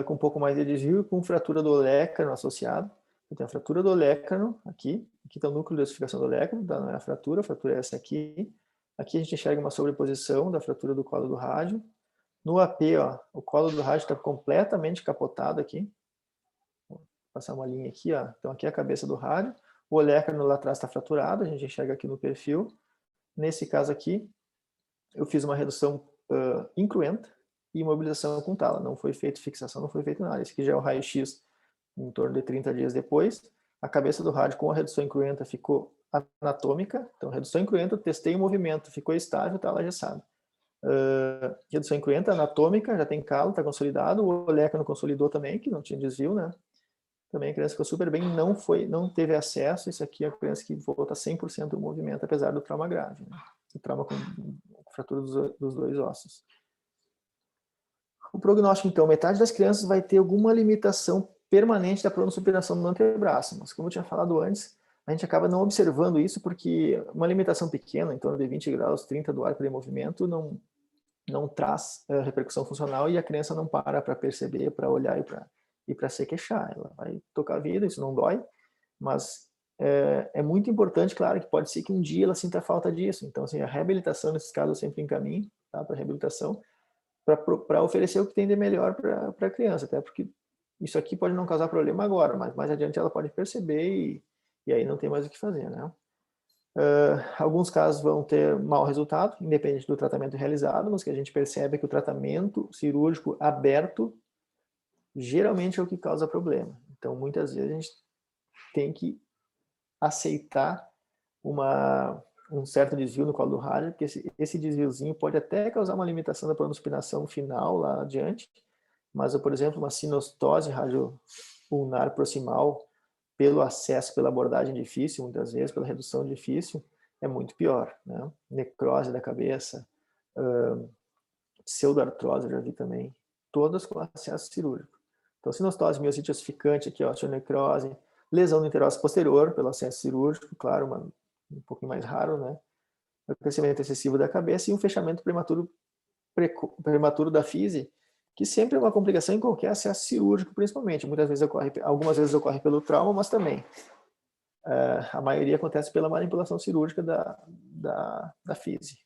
com um pouco mais de desvio, com fratura do olécano associado. Eu tenho a fratura do olécano aqui está o núcleo de ossificação do olécano, não é a fratura é essa aqui. Aqui a gente enxerga uma sobreposição da fratura do colo do rádio. No AP, ó, o colo do rádio está completamente capotado aqui. Vou passar uma linha aqui, ó. Então aqui é a cabeça do rádio. O olécano lá atrás está fraturado, a gente enxerga aqui no perfil. Nesse caso aqui, eu fiz uma redução incruenta e imobilização com tala. Não foi feita fixação, não foi feito nada. Esse aqui já é o raio-x em torno de 30 dias depois. A cabeça do rádio com a redução incruenta ficou anatômica. Então, redução incruenta, testei o movimento, ficou estável, está engessado. Redução incruenta, anatômica, já tem calo, está consolidado. O olécano consolidou também, que não tinha desvio, né? Também a criança ficou super bem, não teve acesso. Isso aqui é a criança que volta 100% do movimento, apesar do trauma grave, né? O trauma com fratura dos dois ossos. O prognóstico, então, metade das crianças vai ter alguma limitação permanente da pronossupinação do antebraço, mas como eu tinha falado antes, a gente acaba não observando isso porque uma limitação pequena, em torno de 20 graus, 30 do arco de movimento, não traz repercussão funcional e a criança não para perceber, para olhar e para se queixar. Ela vai tocar a vida, isso não dói, mas é muito importante, claro, que pode ser que um dia ela sinta falta disso. Então, assim, a reabilitação, nesses casos, eu sempre encaminho, tá, para reabilitação, para oferecer o que tem de melhor para a criança, até porque isso aqui pode não causar problema agora, mas mais adiante ela pode perceber e aí não tem mais o que fazer, né? Alguns casos vão ter mau resultado, independente do tratamento realizado, mas que a gente percebe que o tratamento cirúrgico aberto geralmente é o que causa problema. Então, muitas vezes a gente tem que aceitar um certo desvio no colo do rádio, porque esse desviozinho pode até causar uma limitação da pronospinação final lá adiante, mas, por exemplo, uma sinostose radiopulmonar proximal pelo acesso, pela abordagem difícil, muitas vezes, pela redução difícil, é muito pior, né? Necrose da cabeça, pseudoartrose, eu já vi também, todas com acesso cirúrgico. Então, sinostose, miocite ossificante, aqui, osteonecrose, lesão do interósseo posterior pelo acesso cirúrgico, claro, um pouquinho mais raro, né? O crescimento excessivo da cabeça e um fechamento prematuro da fise, que sempre é uma complicação em qualquer acesso cirúrgico, principalmente. Algumas vezes ocorre pelo trauma, mas também a maioria acontece pela manipulação cirúrgica da fise.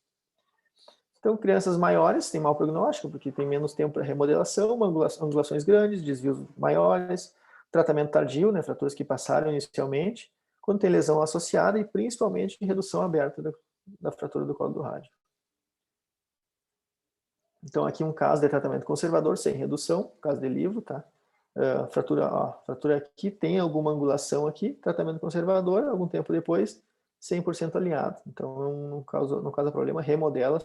Então, crianças maiores têm mau prognóstico, porque tem menos tempo para remodelação, angulações grandes, desvios maiores, tratamento tardio, né, fraturas que passaram inicialmente, quando tem lesão associada e principalmente redução aberta da fratura do colo do rádio. Então, aqui um caso de tratamento conservador sem redução, caso de livro, tá? Fratura aqui, tem alguma angulação aqui, tratamento conservador, algum tempo depois, 100% alinhado. Então, não causa problema, remodela.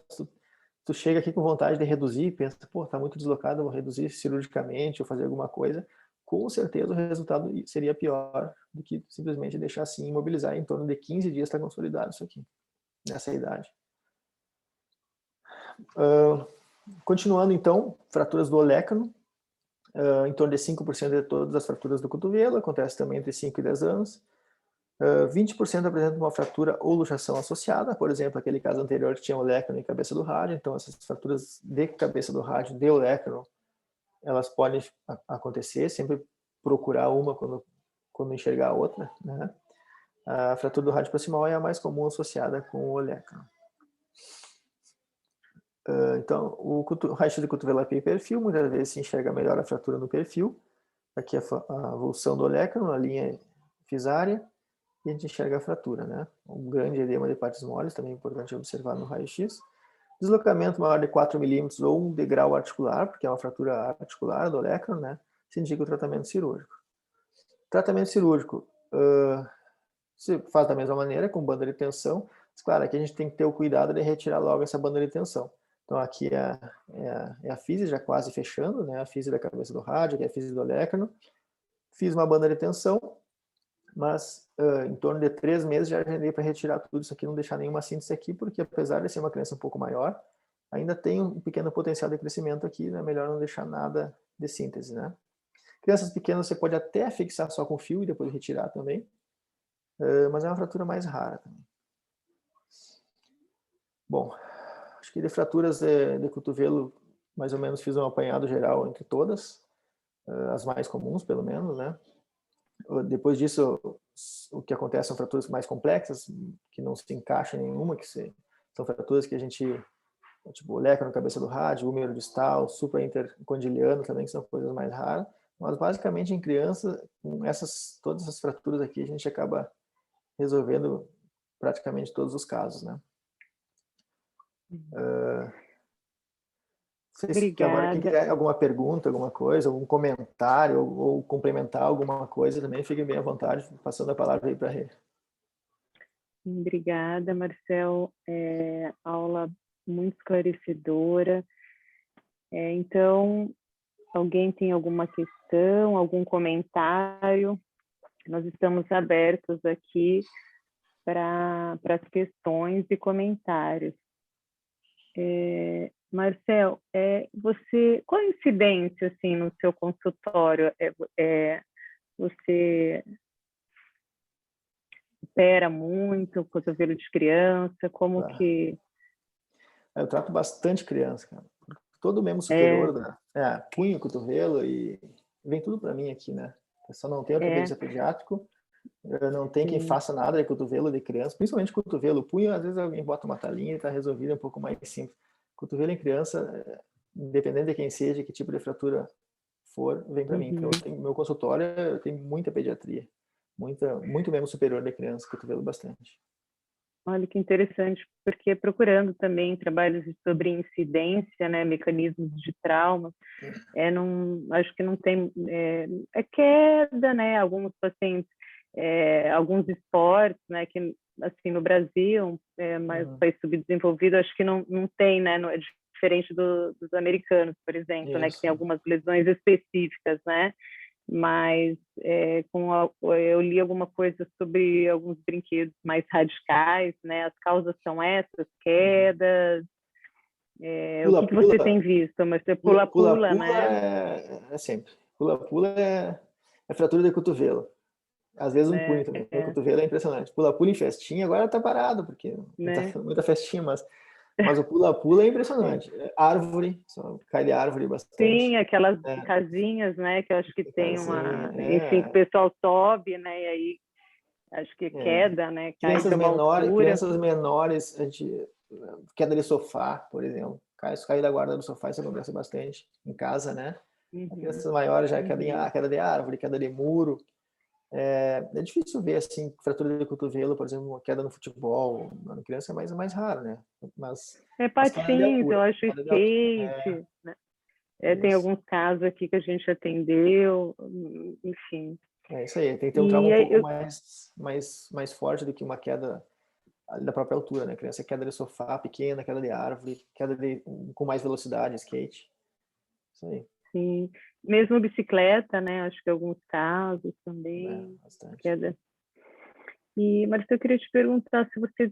Tu chega aqui com vontade de reduzir, pensa, pô, tá muito deslocado, vou reduzir cirurgicamente ou fazer alguma coisa, com certeza o resultado seria pior do que simplesmente deixar assim, imobilizar. Em torno de 15 dias está consolidado isso aqui, nessa idade. Continuando, então, fraturas do olecano, em torno de 5% de todas as fraturas do cotovelo, acontece também entre 5 e 10 anos. 20% apresentam uma fratura ou luxação associada, por exemplo, aquele caso anterior que tinha olecano e cabeça do rádio, então essas fraturas de cabeça do rádio, de olecano, elas podem acontecer, sempre procurar uma quando enxergar a outra, né? A fratura do rádio proximal é a mais comum associada com o olecano. Então, o raio-x de cotovelopia e perfil, muitas vezes se enxerga melhor a fratura no perfil, aqui a avulsão do olecano, na linha fisária, e a gente enxerga a fratura, né? Um grande edema de partes moles, também é importante observar no raio-x. Deslocamento maior de 4 milímetros ou um degrau articular, porque é uma fratura articular do olecano, né? Se indica o tratamento cirúrgico. Tratamento cirúrgico se faz da mesma maneira, com banda de tensão, mas claro, aqui a gente tem que ter o cuidado de retirar logo essa banda de tensão. Então aqui é a fise já quase fechando, né? A fise da cabeça do rádio, aqui é a fise do olecano. Fiz uma banda de tensão, mas em torno de 3 meses já agendei para retirar tudo isso aqui, não deixar nenhuma síntese aqui, porque apesar de ser uma criança um pouco maior, ainda tem um pequeno potencial de crescimento aqui, né? Melhor não deixar nada de síntese, né? Crianças pequenas você pode até fixar só com fio e depois retirar também, mas é uma fratura mais rara também. Bom, acho que de fraturas de cotovelo, mais ou menos fiz um apanhado geral entre todas, as mais comuns pelo menos, né? Depois disso, o que acontece são fraturas mais complexas, que não se encaixa em nenhuma, são fraturas que a gente, tipo, leca na cabeça do rádio, húmero distal, supra-intercondiliano também, que são coisas mais raras. Mas basicamente em criança, com todas essas fraturas aqui, a gente acaba resolvendo praticamente todos os casos, né? Agora, quem Obrigada. tiver alguma pergunta, alguma coisa, algum comentário, ou complementar alguma coisa também, fiquem bem à vontade, passando a palavra aí para a Rê. Obrigada, Marcel. Aula muito esclarecedora. Então, alguém tem alguma questão, algum comentário? Nós estamos abertos aqui para as questões e comentários. Marcel, qual a incidência assim, no seu consultório? Você opera muito cotovelo de criança? Como que... Eu trato bastante criança, cara. Todo o membro superior, punho, cotovelo, e vem tudo para mim aqui, né? Eu só não tenho ortopedista pediátrico, não tem quem faça nada de cotovelo de criança, principalmente cotovelo. Punho, às vezes alguém bota uma talinha e está resolvido, é um pouco mais simples. Cotovelo em criança, independente de quem seja, que tipo de fratura for, vem para mim. Então, meu consultório, eu tenho muita pediatria, muito membro superior de criança, cotovelo bastante. Olha que interessante, porque procurando também trabalhos sobre incidência, né, mecanismos de trauma, acho que não tem, queda, né, alguns pacientes, alguns esportes, né, que assim no Brasil, mais país subdesenvolvido, acho que não tem, né, não é diferente dos americanos, por exemplo, né, que tem algumas lesões específicas, né, mas eu li alguma coisa sobre alguns brinquedos mais radicais, né? As causas são essas, quedas. O que você tem visto? Mas você pula-pula, né? É sempre. Pula-pula é fratura de cotovelo. Às vezes um punho também. O cotovelo é impressionante. Pula-pula em festinha, agora tá parado, porque muita festinha, mas o pula-pula é impressionante. Árvore, só cai de árvore bastante. Sim, aquelas casinhas, né? Que eu acho que tem uma... Enfim, o pessoal sobe, né? E aí, acho que queda, né? Crianças menores, queda de sofá, por exemplo. Cair da guarda do sofá, isso acontece bastante em casa, né? Crianças maiores já queda de árvore, queda de muro. É difícil ver assim fratura de cotovelo, por exemplo, uma queda no futebol. Na criança é mais raro, né? Mas patins, eu acho skate, né? Tem alguns casos aqui que a gente atendeu, enfim. É isso aí, tem que ter um trauma um pouco mais forte do que uma queda da própria altura, né? Criança queda de sofá pequena, queda de árvore, com mais velocidade, skate. Isso aí. Sim, mesmo bicicleta, né? Acho que alguns casos também. Bastante. Queda. Mas eu queria te perguntar se você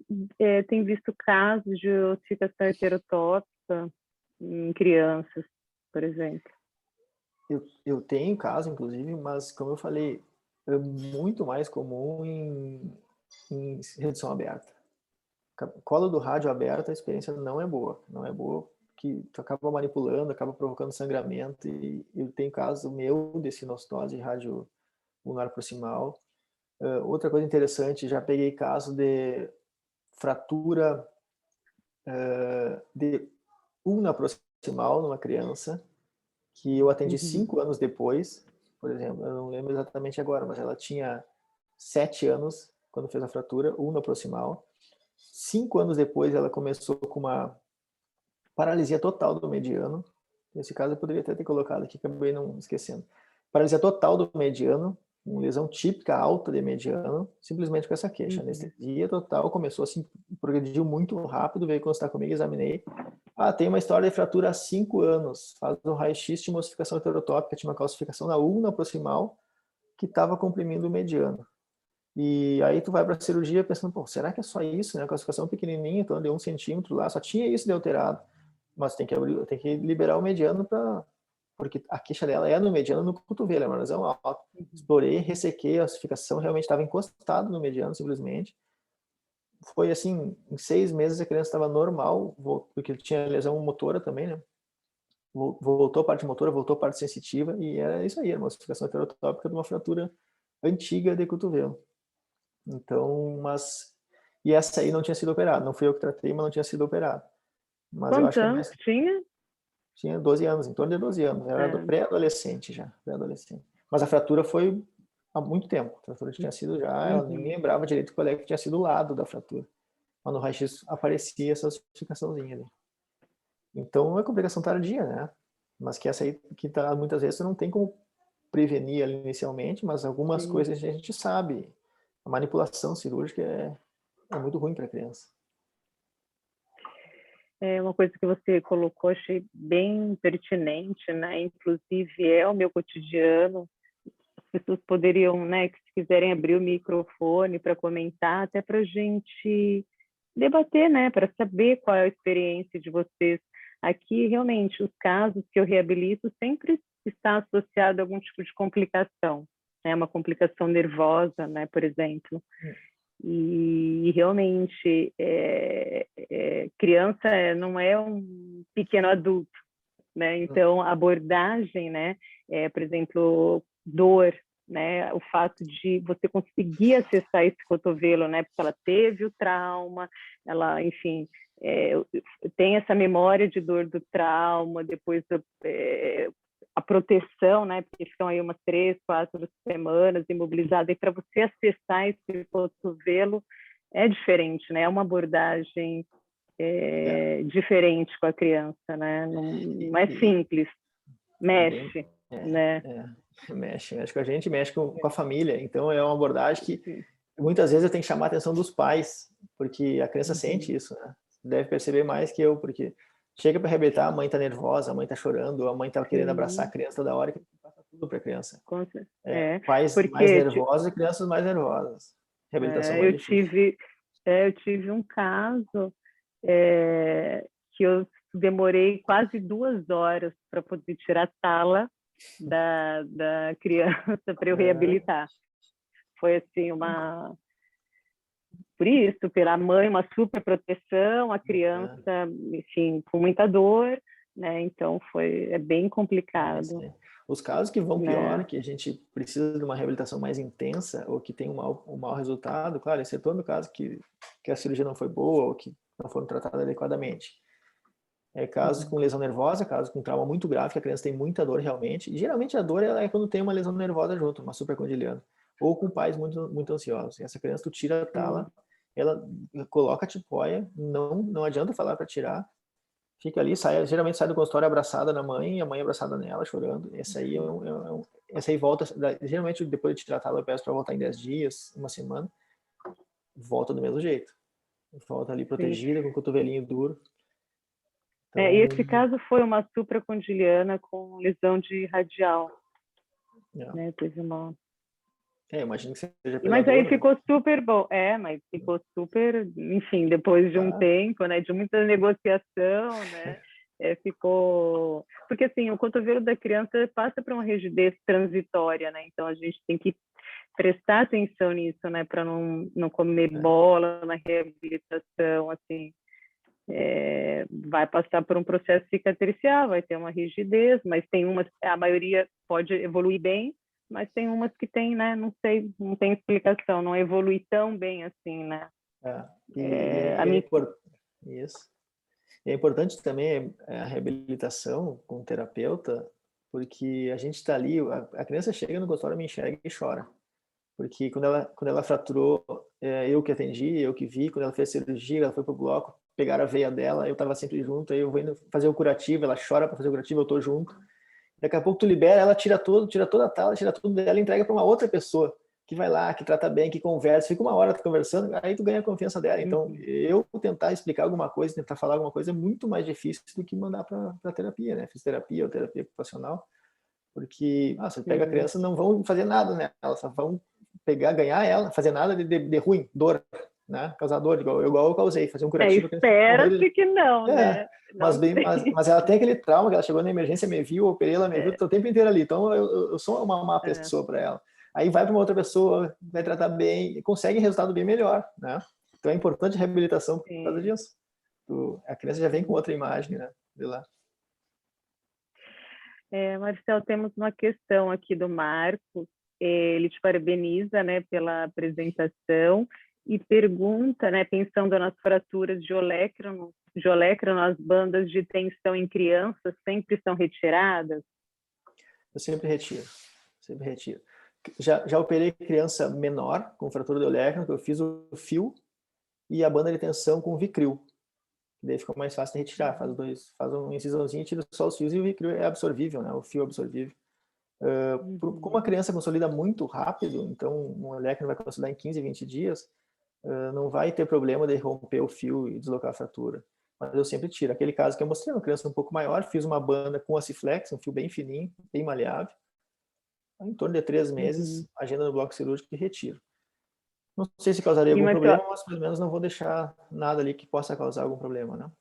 tem visto casos de ossificação heterotópica em crianças, por exemplo. Eu tenho caso, inclusive, mas, como eu falei, é muito mais comum em redução aberta. Colo do rádio aberto, a experiência não é boa. Não é boa, que tu acaba manipulando, acaba provocando sangramento. E eu tenho caso meu de sinostose rádio ulnar proximal. Outra coisa interessante, já peguei caso de fratura de ulna proximal numa criança, que eu atendi 5 anos depois, por exemplo, eu não lembro exatamente agora, mas ela tinha 7 anos quando fez a fratura, ulna proximal. 5 anos depois ela começou com uma paralisia total do mediano. Nesse caso eu poderia até ter colocado aqui, acabei não esquecendo. Paralisia total do mediano, uma lesão típica alta de mediano, simplesmente com essa queixa. Anestesia total, começou assim, progrediu muito rápido, veio constar comigo, examinei. Tem uma história de fratura há 5 anos, faz um raio-x de uma ossificação heterotópica, tinha uma calcificação na ulna proximal que estava comprimindo o mediano. E aí tu vai para a cirurgia pensando, pô, será que é só isso, né? A calcificação pequenininha, então de 1 centímetro lá, só tinha isso de alterado. Mas tem que liberar o mediano porque a queixa dela é no mediano, no cotovelo, é uma lesão alta. Explorei, ressequei, a ossificação realmente estava encostada no mediano, simplesmente. Foi assim, em 6 meses a criança estava normal, porque tinha lesão motora também, né? Voltou a parte motora, voltou a parte sensitiva, e era isso aí, era uma ossificação heterotópica de uma fratura antiga de cotovelo. Então, e essa aí não tinha sido operada, não fui eu que tratei, mas não tinha sido operada. Mas eu Quantos acho que anos tinha? tinha 12 anos, em torno de 12 anos, era pré-adolescente já, pré-adolescente. Mas a fratura foi há muito tempo, a fratura tinha sido já, ela nem lembrava direito qual é que tinha sido o lado da fratura. Mas no raio-x aparecia essa ossificaçãozinha ali. Então, é uma complicação tardia, né? Mas que essa aí, que tá, muitas vezes você não tem como prevenir ali inicialmente, mas algumas coisas a gente sabe. A manipulação cirúrgica é muito ruim para a criança. É uma coisa que você colocou, achei bem pertinente, né? Inclusive é o meu cotidiano. As pessoas poderiam, né, que se quiserem abrir o microfone para comentar, até para a gente debater, né, para saber qual é a experiência de vocês. Aqui, realmente, os casos que eu reabilito sempre está associado a algum tipo de complicação, né, uma complicação nervosa, né, por exemplo. E realmente, criança não é um pequeno adulto, né? Então, a abordagem, né, por exemplo, dor, né, o fato de você conseguir acessar esse cotovelo, né, porque ela teve o trauma, ela, enfim, tem essa memória de dor do trauma, depois a proteção, né, porque ficam aí umas 3, 4 semanas imobilizadas, e para você acessar esse cotovelo é diferente, né, é uma abordagem diferente com a criança, né, não é simples, mexe, né. Mexe com a gente, mexe com a família, então é uma abordagem que muitas vezes eu tenho que chamar a atenção dos pais, porque a criança sente isso, né? Deve perceber mais que eu, porque chega para reabilitar, a mãe tá nervosa, a mãe tá chorando, a mãe tá querendo abraçar a criança toda hora, que passa tudo para a criança. Pais mais nervosos e crianças mais nervosas. Reabilitação mais difícil. Eu tive um caso que eu demorei quase 2 horas para poder tirar a tala da criança para eu reabilitar. Foi assim por isso, pela mãe, uma super proteção, a criança, enfim, com muita dor, né? Então é bem complicado. Os casos que vão pior, que a gente precisa de uma reabilitação mais intensa ou que tem um mau resultado, claro, excetuando o caso que a cirurgia não foi boa ou que não foram tratadas adequadamente. Casos com lesão nervosa, casos com trauma muito grave, que a criança tem muita dor realmente. E geralmente a dor é quando tem uma lesão nervosa junto, uma supracondiliana. Ou com pais muito, muito ansiosos. E essa criança, tu tira a tala, ela coloca a tipóia, não adianta falar para tirar, fica ali, geralmente sai do consultório abraçada na mãe, e a mãe abraçada nela, chorando. Essa aí, essa aí volta, geralmente depois de tirar a tala eu peço para voltar em 10 dias, uma semana, volta do mesmo jeito. Volta ali protegida, com o cotovelinho duro. Então, e esse caso foi uma supracondiliana com lesão de radial. Né? Teve uma... imagino que seja pela Mas aí dor, ficou super bom. Mas ficou super, enfim, depois de um tempo, né? De muita negociação, né? ficou... Porque, assim, o cotovelo da criança passa por uma rigidez transitória, né? Então, a gente tem que prestar atenção nisso, né? Para não comer bola na reabilitação, assim. Vai passar por um processo cicatricial, vai ter uma rigidez, mas tem umas... A maioria pode evoluir bem, mas tem umas que tem, né? Não sei, não tem explicação, não evolui tão bem assim, né? Isso. E é importante também a reabilitação com o terapeuta, porque a gente está ali, a criança chega no consultório, me enxerga e chora. Porque quando ela fraturou, eu que atendi, eu que vi, quando ela fez a cirurgia, ela foi pro bloco, pegaram a veia dela, eu estava sempre junto, aí eu vou indo fazer o curativo, ela chora para fazer o curativo, eu tô junto. Daqui a pouco tu libera, ela tira toda a tala, tira tudo dela e entrega para uma outra pessoa que vai lá, que trata bem, que conversa, fica uma hora conversando, aí tu ganha a confiança dela. Então, eu tentar explicar alguma coisa, tentar falar alguma coisa é muito mais difícil do que mandar para terapia, né? Fisioterapia ou terapia ocupacional, porque você pega a criança, não vão fazer nada, né? Elas só vão pegar, ganhar ela, fazer nada de ruim, dor, né? Causar dor, igual eu causei, fazer um curativo. Espera-se que não, né? Mas ela tem aquele trauma que ela chegou na emergência, me viu, operei, ela me viu, tô o tempo inteiro ali. Então eu sou uma má pessoa para ela. Aí vai para uma outra pessoa, vai tratar bem, e consegue resultado bem melhor, né? Então é importante a reabilitação por causa disso. A criança já vem com outra imagem, né? De lá. Marcelo, temos uma questão aqui do Marcos. Ele te parabeniza, né, pela apresentação e pergunta, né, pensando nas fraturas de olecranon, as bandas de tensão em crianças sempre são retiradas? Eu sempre retiro. Já operei criança menor com fratura de olecranon, que eu fiz o fio e a banda de tensão com Vicril. Daí fica mais fácil de retirar. Faz um incisãozinho, tira só os fios e o Vicril é absorvível, né? O fio é absorvível. Como a criança consolida muito rápido, então um olecranon vai consolidar em 15, 20 dias, não vai ter problema de romper o fio e deslocar a fratura. Mas eu sempre tiro. Aquele caso que eu mostrei, uma criança um pouco maior, fiz uma banda com aciflex, um fio bem fininho, bem maleável. Em torno de 3 meses, agenda no bloco cirúrgico e retiro. Não sei se causaria algum problema, mas pelo menos não vou deixar nada ali que possa causar algum problema, né?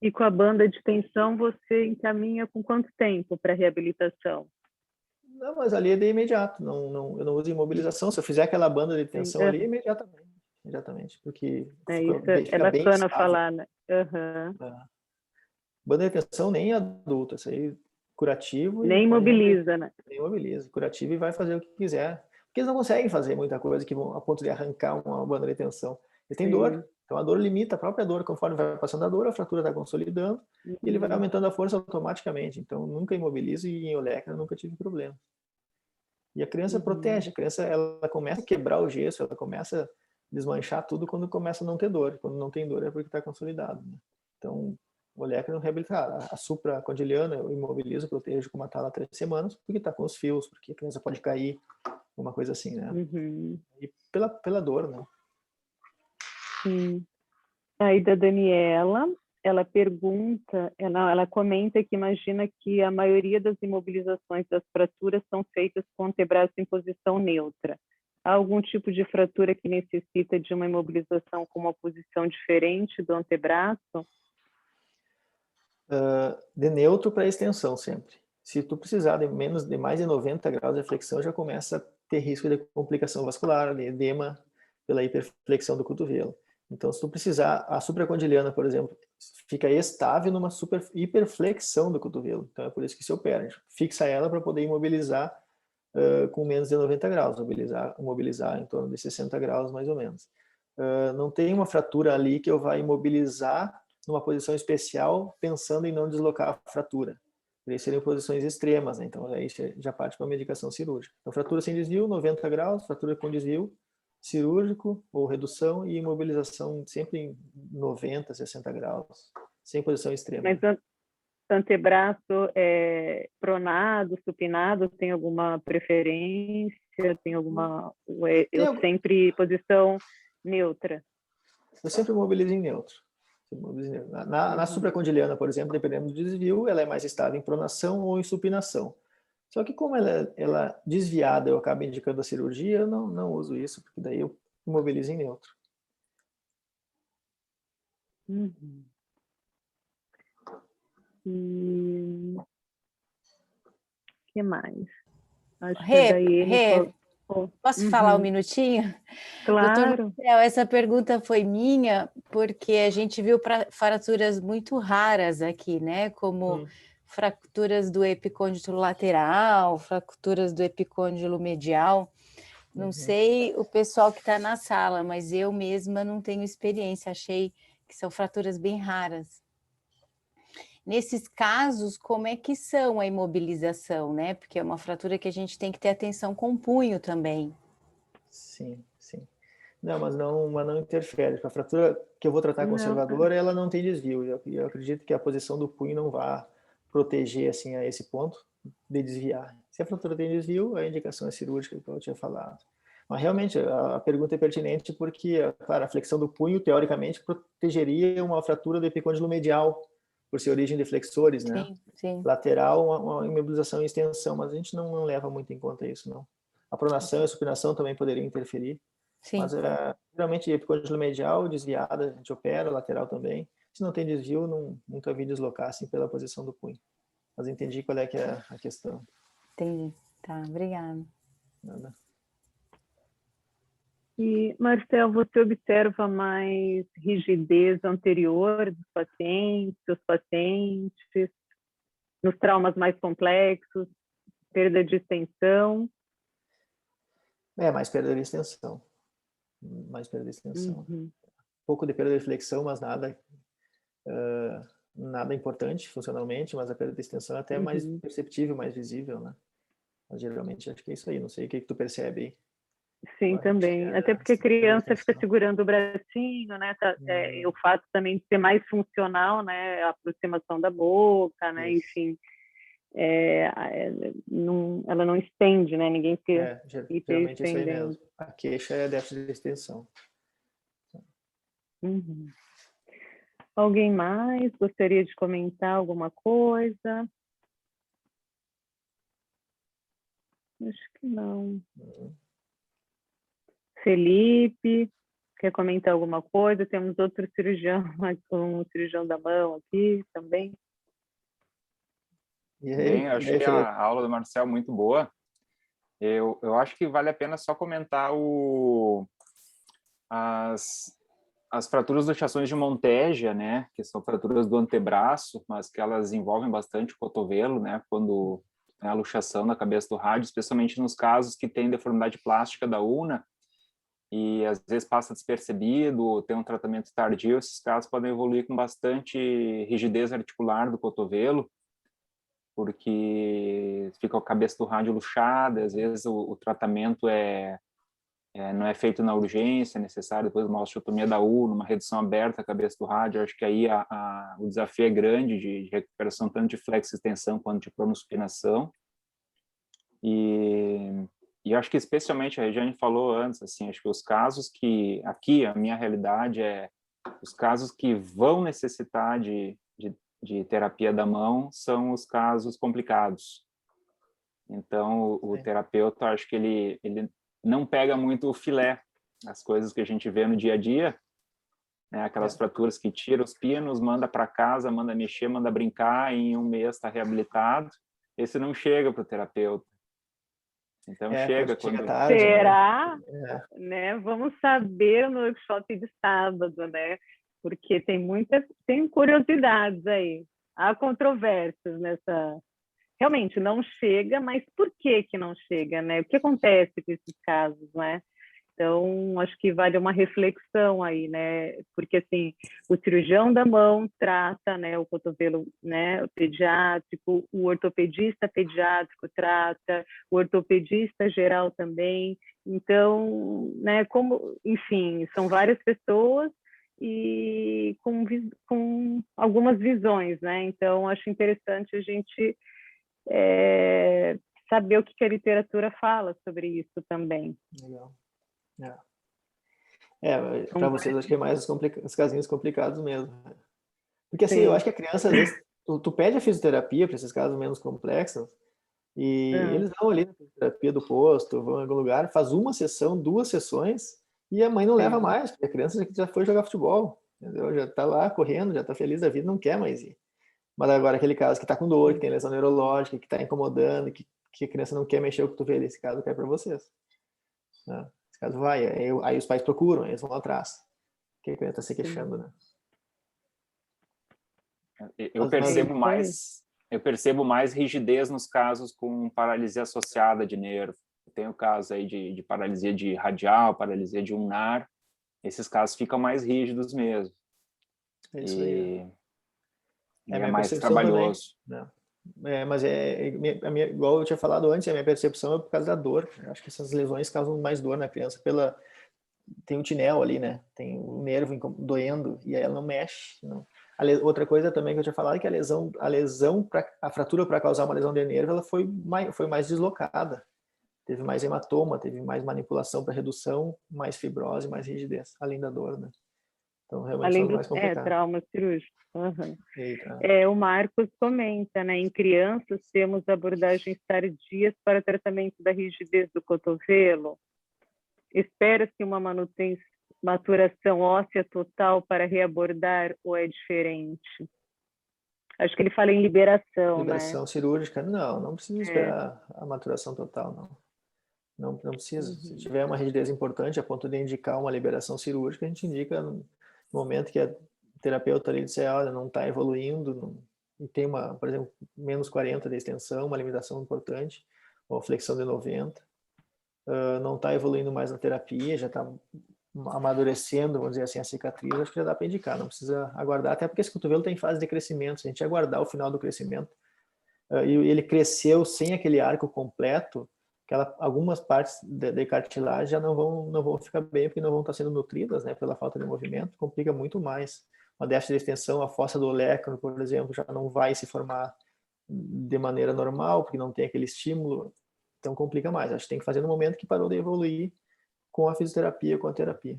E com a banda de tensão, você encaminha com quanto tempo para reabilitação? Não, mas ali é de imediato. Eu não uso imobilização. Se eu fizer aquela banda de tensão ali, imediatamente, porque fica bacana falar, né? Banda de tensão nem adulta, isso aí curativo. Nem imobiliza, né? Nem imobiliza, curativo e vai fazer o que quiser. Porque eles não conseguem fazer muita coisa que vão a ponto de arrancar uma banda de tensão. Ele tem dor, então a dor limita a própria dor. Conforme vai passando a dor, a fratura está consolidando e ele vai aumentando a força automaticamente. Então nunca imobilizo e em olecranon nunca tive problema. E a criança protege, a criança ela começa a quebrar o gesso, ela começa a desmanchar tudo quando começa a não ter dor. Quando não tem dor é porque está consolidado, né? Então, o olecranon reabilitar. A supracondiliana eu imobilizo, protejo com uma tala 3 semanas, porque está com os fios, porque a criança pode cair, uma coisa assim, né? E pela dor, né? Sim. Aí da Daniela, ela pergunta, ela comenta que imagina que a maioria das imobilizações das fraturas são feitas com o antebraço em posição neutra. Há algum tipo de fratura que necessita de uma imobilização com uma posição diferente do antebraço? De neutro para extensão sempre. Se tu precisar de mais de 90 graus de flexão, já começa a ter risco de complicação vascular, de edema pela hiperflexão do cotovelo. Então, se tu precisar, a supracondiliana, por exemplo, fica estável numa hiperflexão do cotovelo. Então, é por isso que se opera. A gente fixa ela para poder imobilizar com menos de 90 graus, imobilizar em torno de 60 graus, mais ou menos. Não tem uma fratura ali que eu vá imobilizar numa posição especial, pensando em não deslocar a fratura. Eles seriam posições extremas, né? Então aí já parte para a medicação cirúrgica. Então, fratura sem desvio, 90 graus, fratura com desvio, cirúrgico ou redução e imobilização sempre em 90, 60 graus, sem posição extrema. Mas antebraço pronado, supinado, tem alguma preferência? Tem alguma... Eu sempre posição neutra? Eu sempre mobilizo em neutro. Na supracondiliana, por exemplo, dependendo do desvio, ela é mais estável em pronação ou em supinação. Só que como ela desviada, eu acabo indicando a cirurgia, eu não uso isso, porque daí eu imobilizo em neutro. E o que mais? Acho que a Rê, Daiane... posso falar um minutinho? Doutor Claro. Marcel, essa pergunta foi minha porque a gente viu fraturas muito raras aqui, né? Como fraturas do epicôndilo lateral, fraturas do epicôndilo medial. Não sei o pessoal que está na sala, mas eu mesma não tenho experiência. Achei que são fraturas bem raras. Nesses casos, como é que são a imobilização, né? Porque é uma fratura que a gente tem que ter atenção com o punho também. Sim, sim. Não, mas não interfere. A fratura que eu vou tratar conservadora, ela não tem desvio. Eu acredito que a posição do punho não vá proteger assim a esse ponto de desviar. Se a fratura tem desvio, a indicação é cirúrgica, que eu tinha falado. Mas realmente a pergunta é pertinente porque, claro, a flexão do punho teoricamente protegeria uma fratura do epicôndilo medial por ser origem de flexores, né? Sim, sim. Lateral, uma imobilização e extensão, mas a gente não leva muito em conta isso, não. A pronação e a supinação também poderiam interferir. Sim. Mas geralmente epicôndilo medial, desviada, a gente opera, lateral também. Se não tem desvio, nunca vi deslocar assim pela posição do punho. Mas entendi qual é que é a questão. Entendi. Tá, obrigada. Nada. E, Marcel, você observa mais rigidez anterior dos pacientes, nos traumas mais complexos, perda de extensão? Mais perda de extensão. Mais perda de extensão. Pouco de perda de flexão, mas nada importante funcionalmente, mas a perda de extensão é até mais perceptível, mais visível, né? Mas geralmente acho que é isso aí. Não sei o que tu percebe aí. Sim, também. Até porque a criança fica segurando o bracinho, né? O fato também de ser mais funcional, né? A aproximação da boca, né? Isso. Enfim, ela não estende, né? Ninguém fica geralmente é isso aí mesmo. A queixa é déficit de extensão. Alguém mais gostaria de comentar alguma coisa? Acho que não. Felipe, quer comentar alguma coisa? Temos outro cirurgião, um cirurgião da mão aqui também. Bem, eu achei a aula do Marcel muito boa. Eu acho que vale a pena só comentar as fraturas dos chações de Montegia, né, que são fraturas do antebraço, mas que elas envolvem bastante o cotovelo, né, quando tem a luxação na cabeça do rádio, especialmente nos casos que tem deformidade plástica da ulna, e às vezes passa despercebido, tem um tratamento tardio, esses casos podem evoluir com bastante rigidez articular do cotovelo, porque fica a cabeça do rádio luxada, às vezes o tratamento não é feito na urgência, é necessário depois uma osteotomia da ulna, uma redução aberta da cabeça do rádio. Eu acho que aí o desafio é grande de recuperação tanto de flexo-extensão quanto de pronospinação. E eu acho que especialmente, a Regiane falou antes, assim, acho que os casos que, aqui a minha realidade é, os casos que vão necessitar de terapia da mão são os casos complicados. Então, o terapeuta, acho que ele não pega muito o filé, as coisas que a gente vê no dia a dia, né? Aquelas fraturas que tira os pinos, manda para casa, manda mexer, manda brincar, e em um mês está reabilitado. Esse não chega para o terapeuta. Então, chega quando... Tarde, será? Né? Vamos saber no workshop de sábado, né? Porque tem curiosidades aí. Há controvérsias nessa... Realmente, não chega, mas por que não chega, né? O que acontece com esses casos, né? Então, acho que vale uma reflexão aí, né? Porque, assim, o cirurgião da mão trata, né, o cotovelo, né, o pediátrico, o ortopedista pediátrico trata, o ortopedista geral também. Então, né, enfim, são várias pessoas e com algumas visões, né? Então, acho interessante a gente saber o que a literatura fala sobre isso também. Legal. Para vocês acho que é mais os casinhos complicados mesmo. Porque assim, eu acho que a criança, às vezes, tu pede a fisioterapia para esses casos menos complexos, e eles vão ali na fisioterapia do posto, vão em algum lugar, faz uma sessão, 2 sessões, e a mãe não leva mais, porque a criança já foi jogar futebol, entendeu? Já tá lá correndo, já tá feliz da vida, não quer mais ir. Mas agora aquele caso que está com dor, que tem lesão neurológica, que está incomodando, que a criança não quer mexer o cotovelo, esse caso cai para vocês. Né? Esse caso vai, aí os pais procuram, eles vão atrás. Que a criança está se queixando, né? Eu percebo mais rigidez nos casos com paralisia associada de nervo. Tem o caso aí de paralisia de radial, paralisia de ulnar. Esses casos ficam mais rígidos mesmo. É isso aí, né? E é mais trabalhoso. Também, né? Mas igual eu tinha falado antes, a minha percepção é por causa da dor. Eu acho que essas lesões causam mais dor na criança. Tem um tinel ali, né? Tem o nervo doendo e aí ela não mexe. Não. Outra coisa também que eu tinha falado é que a fratura para causar uma lesão de nervo, ela foi mais deslocada. Teve mais hematoma, teve mais manipulação para redução, mais fibrose, mais rigidez, além da dor, né? Então, realmente Além são mais complicados. trauma cirúrgico. Uhum. Eita. O Marcos comenta, né? Em crianças, temos abordagens tardias para tratamento da rigidez do cotovelo. Espera-se uma maturação óssea total para reabordar ou é diferente? Acho que ele fala em liberação, Liberação cirúrgica? Não precisa esperar a maturação total, não. Não precisa. Uhum. Se tiver uma rigidez importante a ponto de indicar uma liberação cirúrgica, a gente indica no momento que a terapeuta ali disser, olha, não está evoluindo, e tem por exemplo, menos 40 de extensão, uma limitação importante, ou flexão de 90, não está evoluindo mais na terapia, já está amadurecendo, vamos dizer assim, a cicatriz, acho que já dá para indicar, não precisa aguardar, até porque esse cotovelo tem fase de crescimento, se a gente aguardar o final do crescimento, e ele cresceu sem aquele arco completo, algumas partes de cartilagem já não vão ficar bem, porque não vão estar sendo nutridas, né, pela falta de movimento, complica muito mais. Uma déficit de extensão, a fossa do olecano, por exemplo, já não vai se formar de maneira normal, porque não tem aquele estímulo, então complica mais. Acho que tem que fazer no momento que parou de evoluir com a fisioterapia, com a terapia.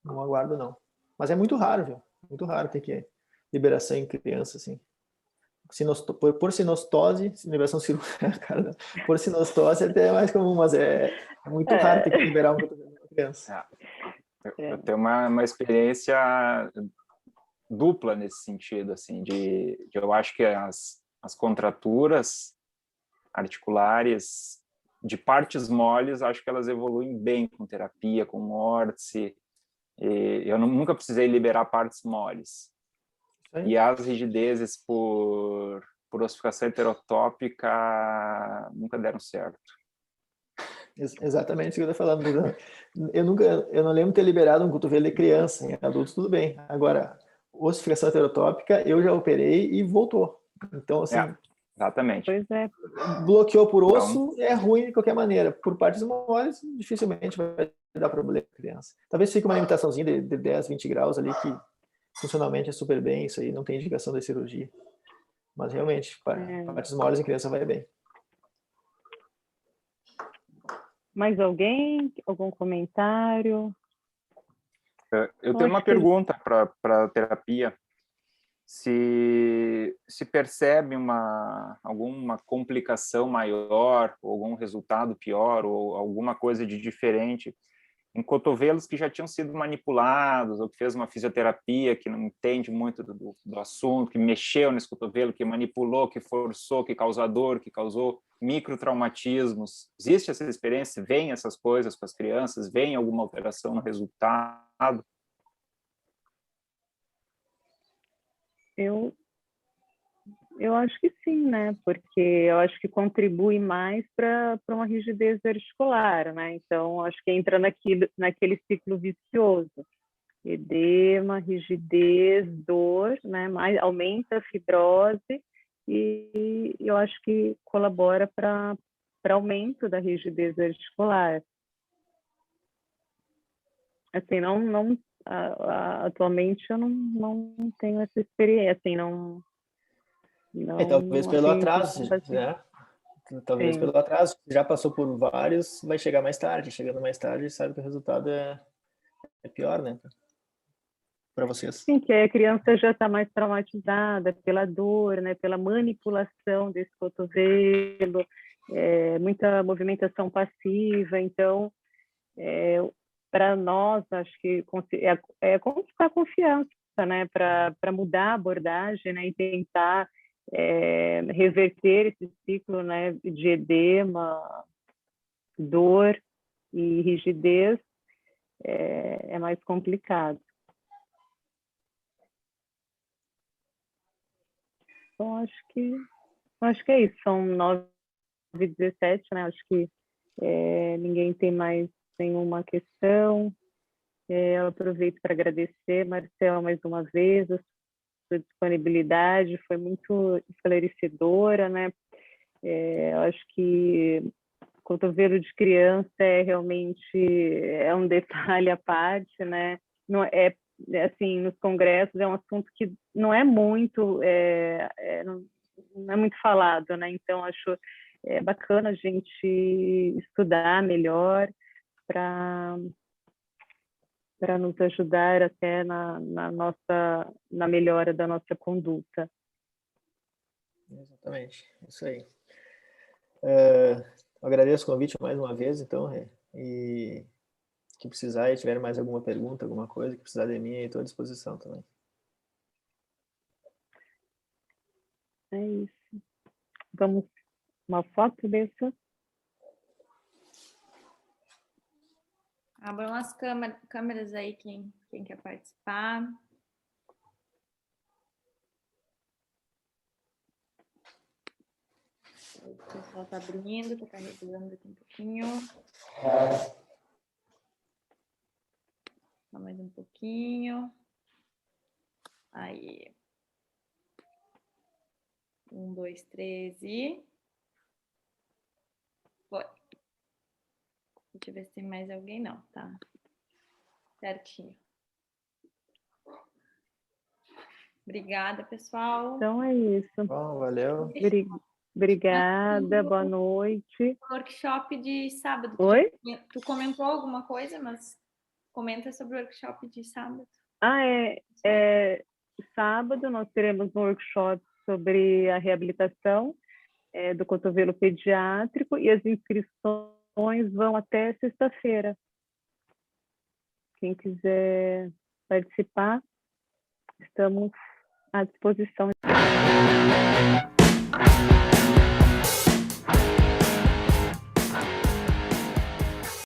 Não aguardo, não. Mas é muito raro, viu? Muito raro ter que liberação em criança, assim. Por sinostose, liberação cirúrgica, cara, por sinostose até é mais comum, mas é muito raro ter que liberar uma criança. Eu tenho uma experiência dupla nesse sentido, assim, eu acho que as contraturas articulares de partes moles, acho que elas evoluem bem com terapia, com órtese, e eu nunca precisei liberar partes moles. E as rigidezes por ossificação heterotópica nunca deram certo. Exatamente isso que eu estou falando. Eu não lembro de ter liberado um cotovelo de criança. Em adultos, tudo bem. Agora, ossificação heterotópica, eu já operei e voltou. Então, assim... Exatamente. Pois é. Bloqueou por osso, é ruim de qualquer maneira. Por partes moles, dificilmente vai dar problema para a criança. Talvez fique uma limitaçãozinha de 10, 20 graus ali, que funcionalmente é super bem, isso aí não tem indicação de cirurgia. Mas realmente, partes moles em criança vai bem. Mais alguém? Algum comentário? Eu tenho uma pergunta para a terapia. Se percebe alguma complicação maior, ou algum resultado pior, ou alguma coisa de diferente em cotovelos que já tinham sido manipulados, ou que fez uma fisioterapia, que não entende muito do assunto, que mexeu nesse cotovelo, que manipulou, que forçou, que causou dor, que causou microtraumatismos. Existe essa experiência? Vem essas coisas com as crianças? Vem alguma alteração no resultado? Eu acho que sim, né? Porque eu acho que contribui mais para uma rigidez articular, né? Então, acho que entra naquele ciclo vicioso. Edema, rigidez, dor, né? Aumenta a fibrose e eu acho que colabora para aumento da rigidez articular. Assim, atualmente eu não tenho essa experiência, assim, não, talvez pelo atraso, né? Talvez pelo atraso, já passou por vários, vai chegar mais tarde. Chegando mais tarde, sabe que o resultado é pior, né? Para vocês. Sim, que a criança já está mais traumatizada pela dor, né? Pela manipulação desse cotovelo, muita movimentação passiva. Então, para nós, acho que é conquistar confiança, né, para mudar a abordagem, né, e tentar reverter esse ciclo, né, de edema, dor e rigidez, é mais complicado. Então, acho que é isso. São 9h17, né? Acho que ninguém tem mais nenhuma questão. Eu aproveito para agradecer, Marcel, mais uma vez, a sua disponibilidade, foi muito esclarecedora, né? Acho que cotovelo de criança realmente um detalhe à parte, né? Não assim, nos congressos é um assunto que não é muito não é muito falado, né? Então acho bacana a gente estudar melhor para nos ajudar até na melhora da nossa conduta. Exatamente, isso aí. Agradeço o convite mais uma vez, então, e que precisar e tiver mais alguma pergunta, alguma coisa que precisar de mim, estou à disposição também. É isso. Vamos uma foto dessa. Abram as câmeras aí, quem quer participar. O pessoal está abrindo, está carregando aqui um pouquinho. Só mais um pouquinho. Aí. 1, 2, 3 e... Foi. Deixa eu ver se tem mais alguém. Não, tá certinho. Obrigada, pessoal. Então é isso. Bom, valeu. Obrigada, boa noite. Workshop de sábado. Oi? Tu comentou alguma coisa, mas comenta sobre o workshop de sábado. Sábado nós teremos um workshop sobre a reabilitação do cotovelo pediátrico e as inscrições vão até sexta-feira. Quem quiser participar, estamos à disposição.